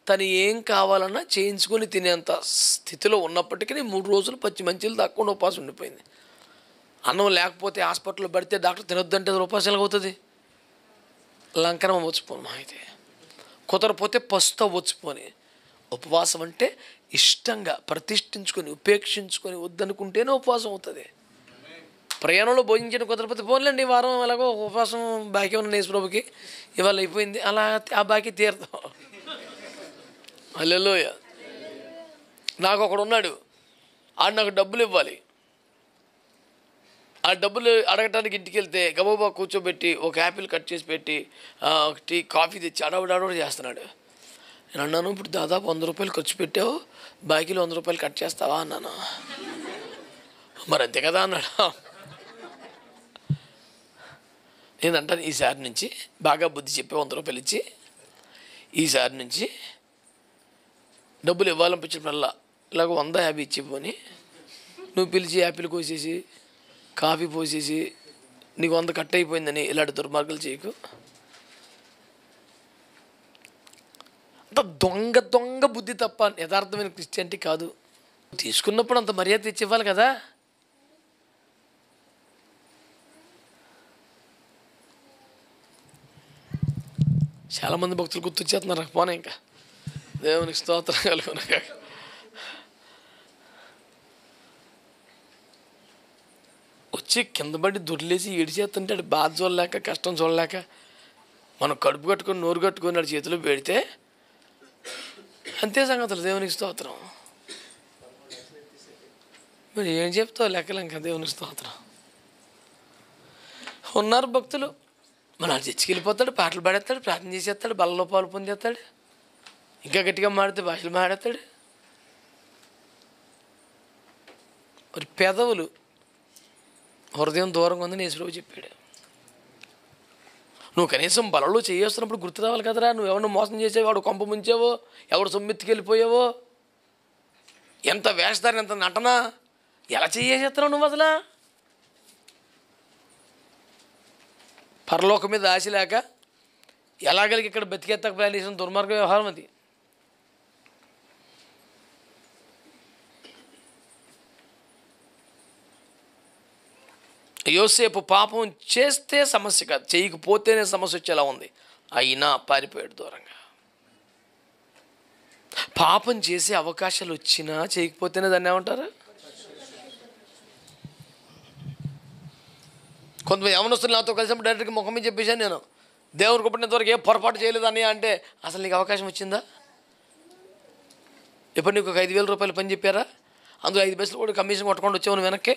తను ఏం కావాలన్నా చేయించుకొని తినేంత స్థితిలో ఉన్నప్పటికీ 3 రోజులు పచ్చి మంచిలు తక్కువ ఉపాసం ఉండిపోయింది. అన్నం లేకపోతే హాస్పిటల్లో పడితే డాక్టర్ తినొద్దంటే ఉపాసం ఎలాగవుతుంది? లంకనం వచ్చిపోను, అయితే కుదరపోతే పసుతో వచ్చిపోని. ఉపవాసం అంటే ఇష్టంగా ప్రతిష్ఠించుకొని ఉపేక్షించుకొని వద్దనుకుంటేనే ఉపవాసం అవుతుంది. ప్రయాణంలో భోజించడం కుదరపోతే పోన్లేండి, వారం ఎలాగో ఉపవాసం బాకీ ఉన్న యేసుప్రభుకి ఇవాళ అయిపోయింది, అలా ఆ బాకీ తీరుతాం. హల్లెలూయా. నాకు ఒకడు ఉన్నాడు, ఆడు నాకు డబ్బులు ఇవ్వాలి. ఆ డబ్బులు అడగటానికి ఇంటికి వెళ్తే గబాబా కూర్చోబెట్టి ఒక యాపిల్ కట్ చేసి పెట్టి టీ కాఫీ తెచ్చి అడవుడు చేస్తున్నాడు. నేను అన్నాను, ఇప్పుడు దాదాపు 100 రూపాయలు ఖర్చు పెట్టావు, బాకీలో 100 రూపాయలు కట్ చేస్తావా అన్నాను. మరి అంతే కదా అన్నాడు. నేను అంటాను, ఈసారి నుంచి బాగా బుద్ధి చెప్పి 100 రూపాయలు ఇచ్చి, ఈసారి నుంచి డబ్బులు ఇవ్వాలనిపించినప్పుడల్లా ఇలాగ 150 ఇచ్చిపోని, నువ్వు పిలిచి యాపిల్ కోసేసి కాఫీ పోసేసి నీకు 100 కట్ అయిపోయిందని ఇలాంటి దుర్మార్గాలు చేయకు. అంత దొంగ బుద్ధి తప్ప యథార్థమైన క్రిస్టియానిటీ కాదు. తీసుకున్నప్పుడు అంత మర్యాద తెచ్చి ఇవ్వాలి కదా. చాలామంది భక్తులు గుర్తొచ్చేస్తున్నారు, పోనీ ఇంకా దేవునికి స్తోత్రం కలుగునగా. వచ్చి కింద పడి దొర్లేసి ఏడిచేస్తుంటే ఆడు బాధ చూడలేక, కష్టం చూడలేక, మనం కడుపు కట్టుకొని నోరు కట్టుకొని ఆడి చేతిలో పెడితే అంతే సంగతులు. దేవునికి స్తోత్రం. మరి ఏం చెప్తావు లెక్కలు ఇంకా. దేవునికి స్తోత్రం. ఉన్నారు భక్తులు, మన చర్చికి వెళ్ళిపోతాడు, పాటలు పాడేస్తాడు, ప్రార్థన చేసేస్తాడు, బలలో పాలు పొందేస్తాడు, ఇంకా గట్టిగా మాడితే భాషలు మాడేస్తాడు. మరి పెదవులు హృదయం దూరంగా ఉందని యేసుప్రభు చెప్పాడు. నువ్వు కనీసం బలలో చేస్తున్నప్పుడు గుర్తు రావాలి కదరా. నువ్వు ఎవరిని మోసం చేసావు, ఎవడు కొంప ముంచావో, ఎవడు సొమ్మెత్తికి వెళ్ళిపోయావో, ఎంత వేషధారణ, ఎంత నటన, ఎలా చేస్తున్నావు నువ్వు అసలు. పరలోకం మీద ఆశ లేక ఎలాగలిగి ఇక్కడ బతికేత్తక ప్లాన్ చేసిన దుర్మార్గ వ్యవహారం అది. యోసేపు పాపం చేస్తే సమస్య కాదు, చేయకపోతేనే సమస్య వచ్చేలా ఉంది. అయినా పారిపోయాడు దూరంగా. పాపం చేసే అవకాశాలు వచ్చినా చేయకపోతేనే దాన్ని ఏమంటారు? కొంతమంది యవనస్తులు నాతో కలిసినప్పుడు డైరెక్ట్గా ముఖం మీద చెప్పేశాను, నేను దేవునికి ఒప్పటినంతవరకు ఏ పొరపాటు చేయలేదని. అంటే అసలు నీకు అవకాశం వచ్చిందా? ఎప్పుడు నీకు ఒక 5,000 రూపాయలు పని చెప్పారా? అందులో 5 పైసలు కూడా కమిషన్ కొట్టకుండా వచ్చావు నువ్వు వెనక్కి.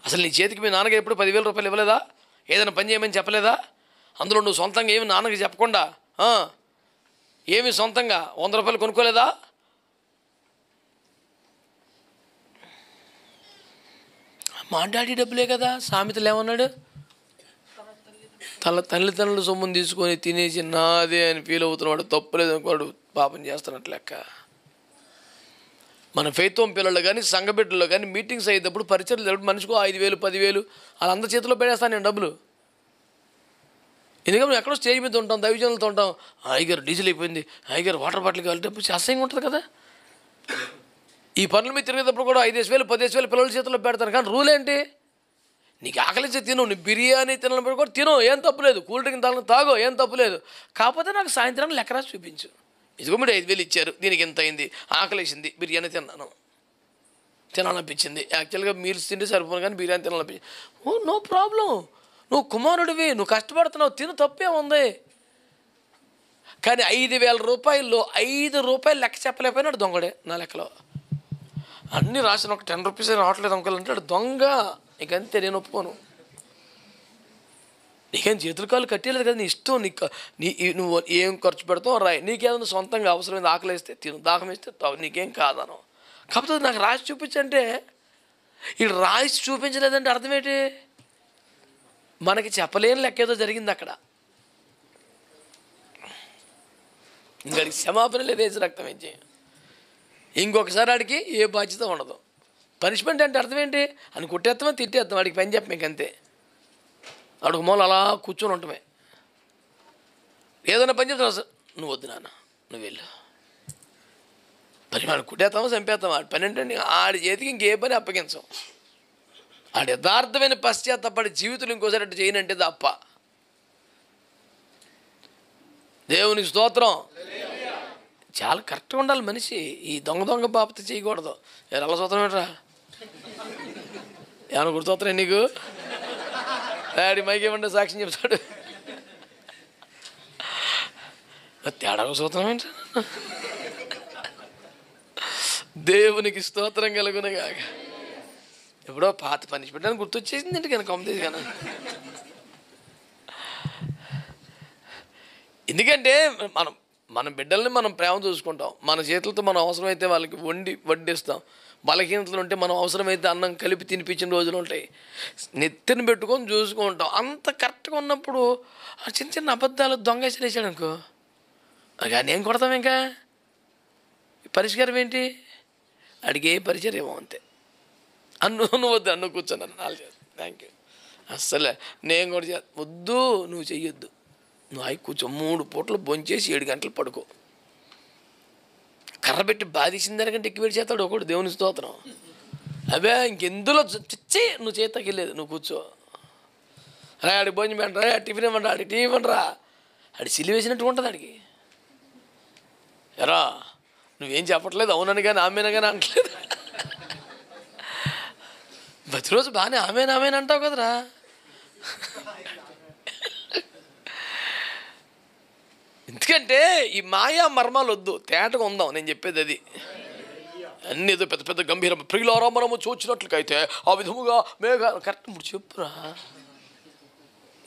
అసలు నీ చేతికి మీ నాన్నగారు ఎప్పుడు 10,000 రూపాయలు ఇవ్వలేదా? ఏదైనా పని చేయమని చెప్పలేదా? అందులో నువ్వు సొంతంగా ఏమి నాన్నకి చెప్పకుండా ఏమి సొంతంగా 100 రూపాయలు కొనుక్కోలేదా? మా డాడీ డబ్బులే కదా. సామెతలు ఏమన్నాడు? తల్లిదండ్రుల సొమ్మును తీసుకొని తినేసి నాదే అని ఫీల్ అవుతున్నాడు, తప్పులేదు అనుకోడు, పాపం చేస్తున్నట్లు లెక్క. మన ఫెయితోం పిల్లలు కానీ సంఘ బిడ్డల్లో కానీ మీటింగ్స్ అయ్యేటప్పుడు పరిచయలు జరిపి మనిషికో 5,000 10,000 వాళ్ళందరి చేతిలో పెడేస్తాను నేను డబ్బులు. ఎందుకంటే ఎక్కడో స్టేజ్ మీద ఉంటాం, దైవజనులతో ఉంటాం, అయ్యగారు డీజిల్ అయిపోయింది, అయ్యగారు వాటర్ బాటిల్ కావాలి, డబ్బు అసహ్యంగా ఉంటుంది కదా. ఈ పనుల మీద తిరిగేటప్పుడు కూడా 5,000 10,000 పిల్లల చేతుల్లో పెడతాను. కానీ రూల్ ఏంటి? నీకు ఆకలించి తిను, నీ బిర్యానీ తినాలని కూడా తిను, ఏం తప్పులేదు. కూల్ డ్రింక్ తాగో, ఏం తప్పులేదు. కాకపోతే నాకు సాయంత్రం లెక్క రాసి చూపించు. ఇదిగో మీరు 5,000 ఇచ్చారు, దీనికి ఎంత అయింది, ఆకలేసింది, బిర్యానీ తినాలనిపించింది. యాక్చువల్గా మీల్స్ తింటే సరిపోను, కానీ బిర్యానీ తినాలనిపించింది. ఓ నో ప్రాబ్లం, నువ్వు కుమారుడివి, నువ్వు కష్టపడుతున్నావు, తిను, తప్పే ఉంది. కానీ 5,000 రూపాయల్లో 5 రూపాయలు లెక్క చెప్పలేకపోయినాడు దొంగడే. నా లెక్కలో అన్నీ రాసిన ఒక 10 రూపీస్ రావట్లేదు అంకుల్ అంటే దొంగ. ఇంకంతే, నేను ఒప్పుకోను. నీకేం చేతులు కాళ్ళు కట్టేలేదు కదా, నీ ఇష్టం. నువ్వు ఏం ఖర్చు పెడతావు రాయి. నీకేదైనా సొంతంగా అవసరమైంది, ఆకలి వేస్తే తిను, దాహం వేస్తే తాగు, నీకేం కాదను. కాకపోతే నాకు రాసి చూపించంటే, ఈ రాసి చూపించలేదంటే అర్థం ఏంటి? మనకి చెప్పలేని లెక్క ఏదో జరిగింది అక్కడ. ఇంకడికి క్షమాపణ లేదు, వేసి రక్తం ఇచ్చి ఇంకొకసారి ఆడికి ఏ బాధ్యత ఉండదు. పనిష్మెంట్ అంటే అర్థం ఏంటి? అని కొట్టేస్తామని తిట్టేస్తాం, వాడికి పని చెప్ప మీకు అంతే. అడుగు మూల అలా కూర్చొని ఉండటమే. ఏదైనా పని చెప్తావు, నువ్వు వద్దు నాన్న, నువ్వు వెళ్ళు. పని వాడు కుట్టేస్తామో చంపేస్తాం. ఆడి పని ఏంటండి? ఆడి చేతికి ఇంకే పని అప్పగించాం. ఆడి యథార్థమైన పశ్చాత్తపడి జీవితంలో ఇంకోసారి అట్టు చేయనంటే తప్ప. దేవునికి స్తోత్రం. చాలా కరెక్ట్గా ఉండాలి మనిషి. ఈ దొంగ బాపత చేయకూడదు. ఎలా స్తోత్రం ఏంట్రా? ఏమైనా గుర్తొస్తారా నీకు? డాడీ మైక్ ఏమంటే సాక్ష్యం చెప్తాడు. తేడా స్తోత్రం ఏంట్రా? దేవునికి స్తోత్రం కలుగునగా. ఎప్పుడో పాత పనిష్మెంట్ అని గుర్తొచ్చేసింది ఇంటికి, కానీ కొమ్మతేసి కానీ. ఎందుకంటే మన బిడ్డల్ని మనం ప్రేమ చూసుకుంటాం. మన చేతులతో మనం అవసరమైతే వాళ్ళకి వడ్డిస్తాం. బలహీనతలు ఉంటే మనం అవసరమైతే అన్నం కలిపి తినిపించిన రోజులు ఉంటాయి. నెత్తిని పెట్టుకొని చూసుకుంటాం. అంత కరెక్ట్గా ఉన్నప్పుడు చిన్న చిన్న అబద్ధాలు దొంగేసి వేసాడు అనుకో, కానీ ఏం కొడతాం? ఇంకా పరిష్కారం ఏంటి? అడిగే పరిచయం ఏమో అంతే. నువ్వు వద్దు, అన్ను కూర్చోను, నాలుగు థ్యాంక్ యూ, అస్సలే నేను కూడా వద్దు, నువ్వు చెయ్యొద్దు, నువ్వు అయి కూర్చో, 3 పూటలు భోంచేసి 7 గంటలు పడుకో. కర్ర పెట్టి బాధేసిన దానికంటే ఎక్కువ వేడి చేస్తాడు ఒకడు. దేవుని స్తోత్రం. అవే ఇంకెందులో చిచ్చి నువ్వు చేతకెళ్ళలేదు, నువ్వు కూర్చో. రా ఆడికి భోజనం పెట్టరా, టిఫిన్ ఇవ్వండి, ఆడికి టీ ఇవ్వండి రా. ఆడి సిలి వేసినట్టు ఉంటుంది ఆడికి. ఎరా నువ్వేం చెప్పట్లేదు, అవునని కానీ ఆమెను కానీ అనట్లేదు. ప్రతిరోజు బాగానే ఆమెను అంటావు కదరా. ఎందుకంటే ఈ మాయా మర్మాలు వద్దు, తేటగా ఉందాం. నేను చెప్పేది అది. అన్నీ ఏదో పెద్ద పెద్ద గంభీర ప్రియులారా మనము చూచినట్లయితే ఆ విధముగా మేఘ కరెక్ట్ ఇప్పుడు చెప్పురా.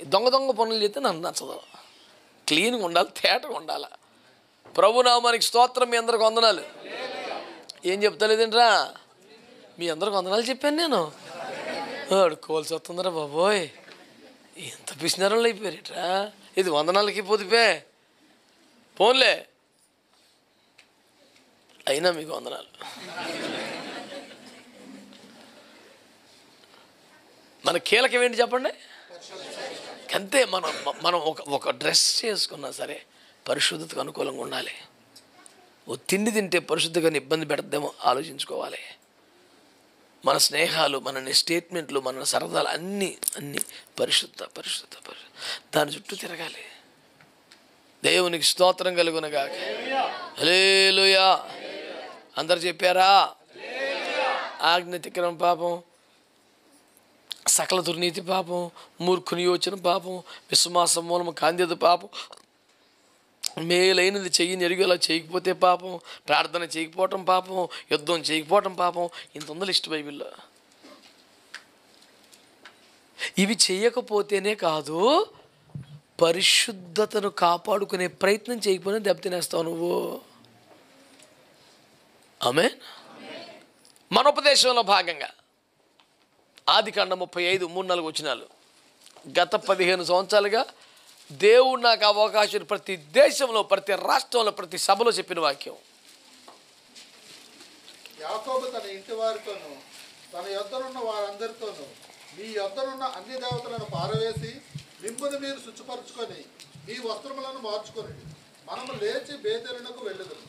దొంగ పనులు చేస్తే నన్ను నచ్చదు. క్లీన్గా ఉండాలి, తేటగా ఉండాలి. ప్రభునామానికి స్తోత్రం. మీ అందరికి వందనాలు. ఏం చెప్తలేదేంట్రా? మీ అందరికి వందనాలు చెప్పాను నేను. అడుక్కోవాల్సి వస్తుందిరా బాబోయ్, ఎంత పిసినారంలో అయిపోయారేట్రా. ఇది వందనాలకి పొదిపే పోన్లే, అయినా మీకు వందనాలు. మన కీలకం ఏంటి చెప్పండి? అంతే. మనం ఒక డ్రెస్ చేసుకున్నా సరే పరిశుద్ధతకు అనుకూలంగా ఉండాలి. ఓ తిండి తింటే పరిశుద్ధంగా ఇబ్బంది పెడద్దేమో ఆలోచించుకోవాలి. మన స్నేహాలు, మన స్టేట్మెంట్లు, మన సరదాలు అన్నీ పరిశుద్ధ దాని చుట్టూ తిరగాలి. దేవునికి స్తోత్రం కలుగునగాక. హల్లెలూయా. అందరు చెప్పారా? ఆజ్ఞాతిక్రమం పాపం, సకల దుర్నీతి పాపం, మూర్ఖుని యోచన పాపం, విశ్వాసం మూలము కాంద్యత పాపం, మేలైనది చెయ్యని ఎరుగేలా చేయకపోతే పాపం, ప్రార్థన చేయకపోవటం పాపం, యుద్ధం చేయకపోవటం పాపం. ఇంత ఉంది లిస్ట్ బైబిల్లో. ఇవి చేయకపోతేనే కాదు, పరిశుద్ధతను కాపాడుకునే ప్రయత్నం చేయకపోయినా దెబ్బతినేస్తావు నువ్వు. ఆమేన్. మన ఉపదేశంలో భాగంగా ఆదికాండం 35 3-4 వచనాలు. గత 15 సంవత్సరాలుగా దేవుడు నాకు అవకాశం ప్రతి దేశంలో, ప్రతి రాష్ట్రంలో, ప్రతి సభలో చెప్పిన వాక్యం. యాకోబు తన ఇంటి వారితోనూ తన యొద్దనున్న వారందరితోనూ మీ యొద్దనున్న అన్ని దేవతలను పారవేసి మిమ్మును మీరు శుచిపరచుకొని మీ వస్త్రములను మార్చుకొని మనము లేచి బేతేలునకు వెళ్ళుదుము.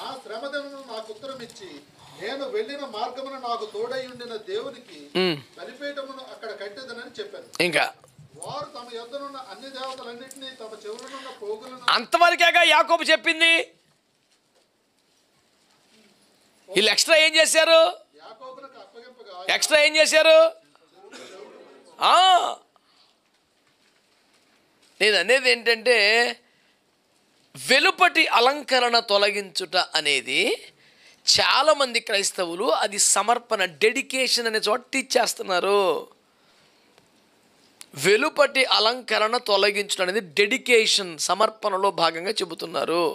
ఆ శ్రమ దినమున నాకు ఉత్తరం ఇచ్చి నేను వెళ్ళిన మార్గమున నాకు తోడై ఉండిన దేవునికి బలిపీఠమును అక్కడ కట్టేదనని చెప్పాను. ఇంకా వారు తమ యొద్దనున్న అన్ని దేవతలన్నింటినీ తమ చెవులనున్న పోగులను అంతవరకేగా యాకోబు చెప్పింది. వీళ్ళు ఎక్స్ట్రా ఏం చేశారు? యాకోబునకు అప్పగింపగా ఎక్స్ట్రా ఏం చేశారు? నేను అనేది ఏంటంటే, వెలుపటి అలంకరణ తొలగించుట అనేది చాలామంది క్రైస్తవులు అది సమర్పణ, డెడికేషన్ అనే చోట టీచ్ చేస్తున్నారు. వెలుపటి అలంకరణ తొలగించడం అనేది డెడికేషన్, సమర్పణలో భాగంగా చెబుతున్నారు.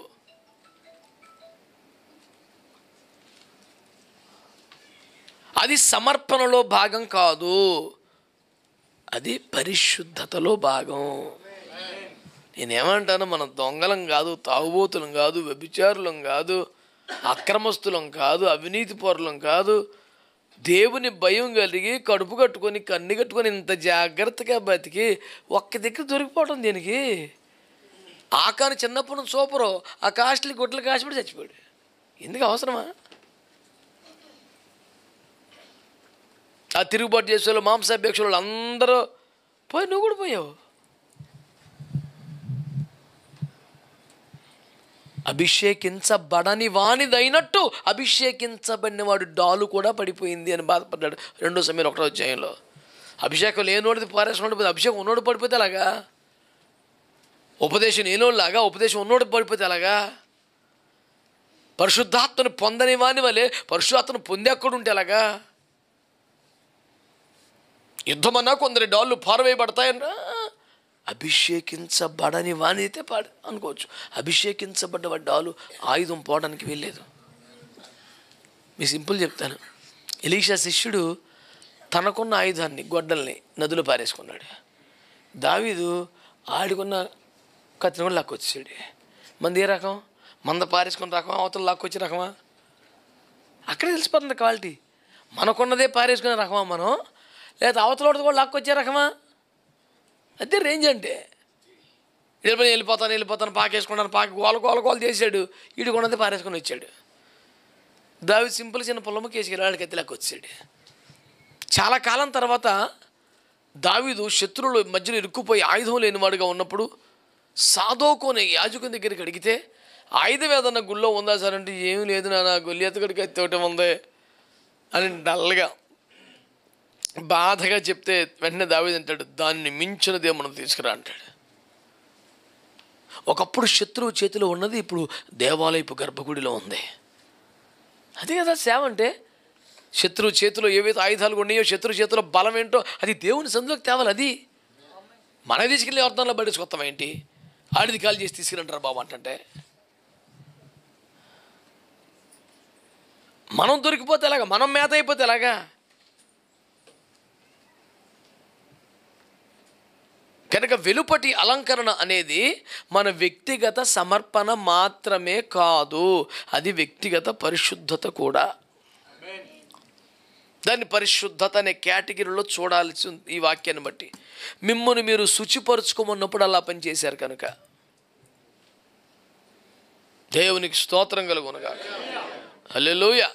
అది సమర్పణలో భాగం కాదు, అది పరిశుద్ధతలో భాగం. నేనేమంటాను, మనం దొంగలం కాదు, తాగుబోతులం కాదు, వ్యభిచారులం కాదు, అక్రమస్తులం కాదు, అవినీతి పరులం కాదు. దేవుని భయం కలిగి కడుపు కట్టుకొని కన్ను కట్టుకొని ఇంత జాగ్రత్తగా బతికి ఒక్క దగ్గర దొరికిపోవడం దేనికి? ఆకాని చిన్నప్పుడు సూపరు, ఆ కాస్ట్లీ గుడ్లు కాసిపడి చచ్చిపోయాడు. ఎందుకు అవసరమా? ఆ తిరుగుబాటు చేసే వాళ్ళు, మాంసాపేక్ష వాళ్ళు అందరూ పోయి, నువ్వు కూడా పోయావు. అభిషేకించబడని వానిదైనట్టు అభిషేకించబడిన వాడు డాలు కూడా పడిపోయింది అని బాధపడ్డాడు 2 సమయంలో 1వ అధ్యాయంలో. అభిషేకం లేనోడిది పారేసినోడు, అభిషేకం ఉన్నోడు పడిపోతే అలాగా? ఉపదేశం లేనోళ్ళలాగా ఉపదేశం ఉన్నోడు పడిపోతే అలాగా? పరిశుద్ధాత్మను పొందని వాని వలె పరిశుద్ధాత్మను పొందేక్కడుంటే అలాగా? యుద్ధమన్నా కొందరి డాళ్ళు పారవేయబడతాయన్నా, అభిషేకించబడని వానైతే పాడు అనుకోవచ్చు. అభిషేకించబడ్డ డాలు ఆయుధం పోవడానికి వెళ్ళలేదు. మీ సింపుల్ చెప్తాను. ఎలీషా శిష్యుడు తనకున్న ఆయుధాన్ని, గొడ్డల్ని నదులు పారేసుకున్నాడు. దావీదు ఆడుకున్న కత్తిని కూడా లాక్కొచ్చాడు. మంది ఏ రకం? మంద పారేసుకున్న రకమా, అవతల లాక్కొచ్చే రకమా? అక్కడే తెలిసిపోతుంది క్వాలిటీ. మనకున్నదే పారేసుకునే రకమా మనం, లేదా అవతల కూడా లాక్కొచ్చే రకమా? అదే రేంజ్ అంటే. వెళ్ళిపోతాను పాకేసుకున్నాను, గోల చేశాడు. వీడికి ఉన్నది పారేసుకొని వచ్చాడు. దావీదు సింపుల్ చిన్న పొలముకి వేసుకెళ్ళి ఎత్తిలాకి వచ్చాడు. చాలా కాలం తర్వాత దావీదు శత్రువుల మధ్యలో ఇరుక్కుపోయి ఆయుధం లేనివాడుగా ఉన్నప్పుడు సాదోకు అనే యాజకుని దగ్గరికి అడిగితే, ఆయుధం ఏదన్నా గుళ్ళో ఉందా సార్ అంటే, ఏమీ లేదు నాన్న, గొల్లియతగడికి ఎత్తి ఒకటి ఉంది అని డల్గా బాధగా చెప్తే, వెంటనే దావీదు అంటాడు, దాన్ని మించినదే మనం తీసుకురా అంటాడు. ఒకప్పుడు శత్రువు చేతిలో ఉన్నది ఇప్పుడు దేవాలయపు గర్భగుడిలో ఉంది. అదే కదా సేవ అంటే. శత్రువు చేతిలో ఏవైతే ఆయుధాలు ఉన్నాయో, శత్రువు చేతిలో బలం ఏంటో అది దేవుని సందులోకి తేవాలి. అది మన తీసుకెళ్ళి అర్థంలో పడేసుకొస్తాం ఏంటి? ఆడిది కాల్ చేసి తీసుకురంటారా బాబు అంటే. మనం దొరికిపోతే ఎలాగా? మనం మేత అయిపోతే ఎలాగా? కనుక వెలుపటి అలంకరణ అనేది మన వ్యక్తిగత సమర్పణ మాత్రమే కాదు, అది వ్యక్తిగత పరిశుద్ధత కూడా. దాన్ని పరిశుద్ధత అనే కేటగిరీలో చూడాల్సి ఉంది. ఈ వాక్యాన్ని బట్టి మిమ్మల్ని మీరు శుచిపరుచుకోమన్నప్పుడు అలా పనిచేశారు కనుక దేవునికి స్తోత్రం కలుగునుగాక. హల్లెలూయా.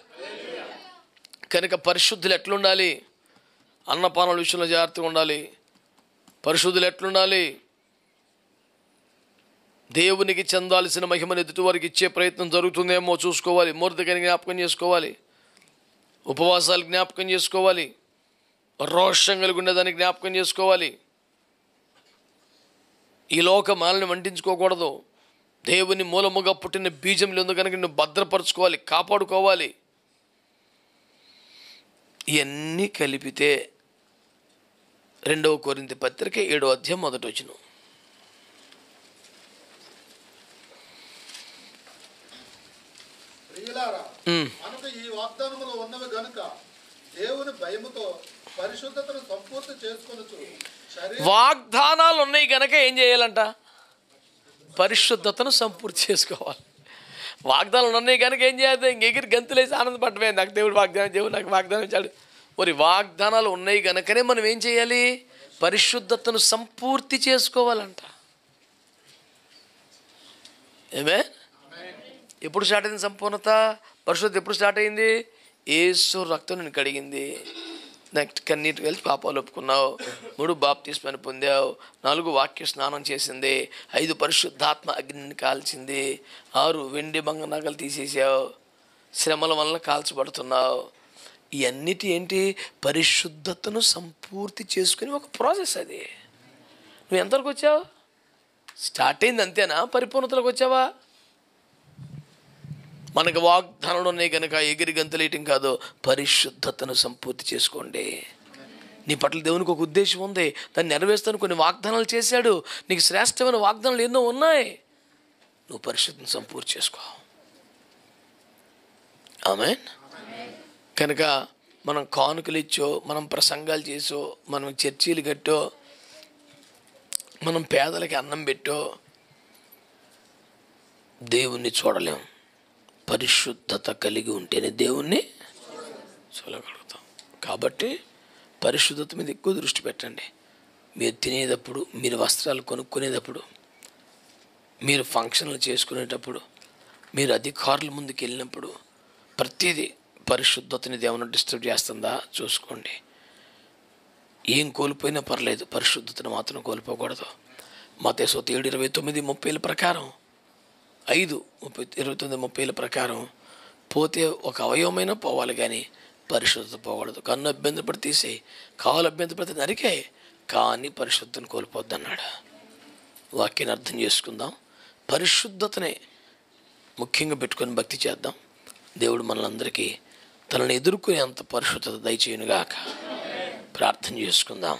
కనుక పరిశుద్ధులు ఎట్లుండాలి? అన్నపానాల విషయంలో జాగ్రత్తగా ఉండాలి. పరిశుద్ధులు ఎట్లుండాలి? దేవునికి చెందాల్సిన మహిమను ఎదుటి వారికి ఇచ్చే ప్రయత్నం జరుగుతుందేమో చూసుకోవాలి. మూర్తికని జ్ఞాపకం చేసుకోవాలి. ఉపవాసాలు జ్ఞాపకం చేసుకోవాలి. రోషం కలిగి ఉండేదాన్ని జ్ఞాపకం చేసుకోవాలి. ఈ లోక మాలని వంటించుకోకూడదు. దేవుని మూలముగా పుట్టిన బీజం లేదు కనుక నువ్వు భద్రపరచుకోవాలి, కాపాడుకోవాలి. ఇవన్నీ కలిపితే 2వ కొరింథీ పత్రిక 7వ అధ్యాయం 1వ వచనం. ప్రియులారా, మనకు ఈ వాగ్దానములు ఉన్నవి గనుక దేవుని భయముతో పరిశుద్ధతను సంపూర్తి చేసుకొనుచు. వాగ్దానాలు ఉన్నాయి కనుక ఏం చేయాలంట? పరిశుద్ధతను సంపూర్తి చేసుకోవాలి. వాగ్దానాలు ఉన్నాయి కనుక ఏం చేయాలి? ఎగిరి గంతులేసి ఆనందపడమే, నాకు దేవుడు నాకు వాగ్దానం ఇచ్చాడు. మరి వాగ్దానాలు ఉన్నాయి కనుకనే మనం ఏం చేయాలి? పరిశుద్ధతను సంపూర్తి చేసుకోవాలంట. ఏమే? ఎప్పుడు స్టార్ట్ అయింది సంపూర్ణత? పరిశుద్ధత ఎప్పుడు స్టార్ట్ అయింది? యేసు రక్తం నేను కడిగింది. నెక్స్ట్ కన్నీటి వెళ్ళి పాపాలు ఒప్పుకున్నావు. 3 బాప్తిస్మాన్ని పొందావు. 4 వాక్య స్నానం చేసింది. 5 పరిశుద్ధాత్మ అగ్నిని కాల్చింది. 6 వెండి బంగ నగలు తీసేసావు. శ్రమల వలన కాల్చబడుతున్నావు. ఇవన్నిటి ఏంటి? పరిశుద్ధతను సంపూర్తి చేసుకుని ఒక ప్రాసెస్. అది నువ్వు ఎంతవరకు వచ్చావు? స్టార్ట్ అయింది అంతేనా? పరిపూర్ణతలకు వచ్చావా? మనకు వాగ్దానాలు ఉన్నాయి కనుక ఎగిరి గంతులేయటం కాదు, పరిశుద్ధతను సంపూర్తి చేసుకోండి. నీ పట్ల దేవునికి ఒక ఉద్దేశం ఉంది, దాన్ని నెరవేర్స్తాను. కొన్ని వాగ్దానాలు చేశాడు, నీకు శ్రేష్టమైన వాగ్దానాలు ఎన్నో ఉన్నాయి. నువ్వు పరిశుద్ధతను సంపూర్తి చేసుకో. ఆమేన్. కనుక మనం కానుకలు ఇచ్చో, మనం ప్రసంగాలు చేసో, మనం చర్చీలు కట్టో, మనం పేదలకి అన్నం పెట్టో దేవుణ్ణి చూడలేం. పరిశుద్ధత కలిగి ఉంటేనే దేవుణ్ణి చూడగలుగుతాం. కాబట్టి పరిశుద్ధత మీద ఎక్కువ దృష్టి పెట్టండి. మీరు తినేటప్పుడు, మీరు వస్త్రాలు కొనుక్కునేటప్పుడు, మీరు ఫంక్షన్లు చేసుకునేటప్పుడు, మీరు అధికారుల ముందుకు వెళ్ళినప్పుడు, ప్రతిదీ పరిశుద్ధతని దేవుని డిస్టర్బ్ చేస్తుందా చూసుకోండి. ఏం కోల్పోయినా పర్లేదు, పరిశుద్ధతను మాత్రం కోల్పోకూడదు. మత్తయి 7:29-30 ప్రకారం 5:29-30 ప్రకారం పోతే ఒక అవయవమైనా పోవాలి, కానీ పరిశుద్ధత పోకూడదు. కన్ను అభ్యంతర పడి తీసేయి, కాలు అభ్యంతర పడితే నరికే, కానీ పరిశుద్ధతను కోల్పోద్దు అన్నాడు. వాక్యాన్ని అర్థం చేసుకుందాం. పరిశుద్ధతనే ముఖ్యంగా పెట్టుకొని భక్తి చేద్దాం. దేవుడు మనలందరికీ తనని ఎదుర్కొనే అంత పరిశుద్ధత దయచేయునుగాక. ప్రార్థన చేసుకుందాం.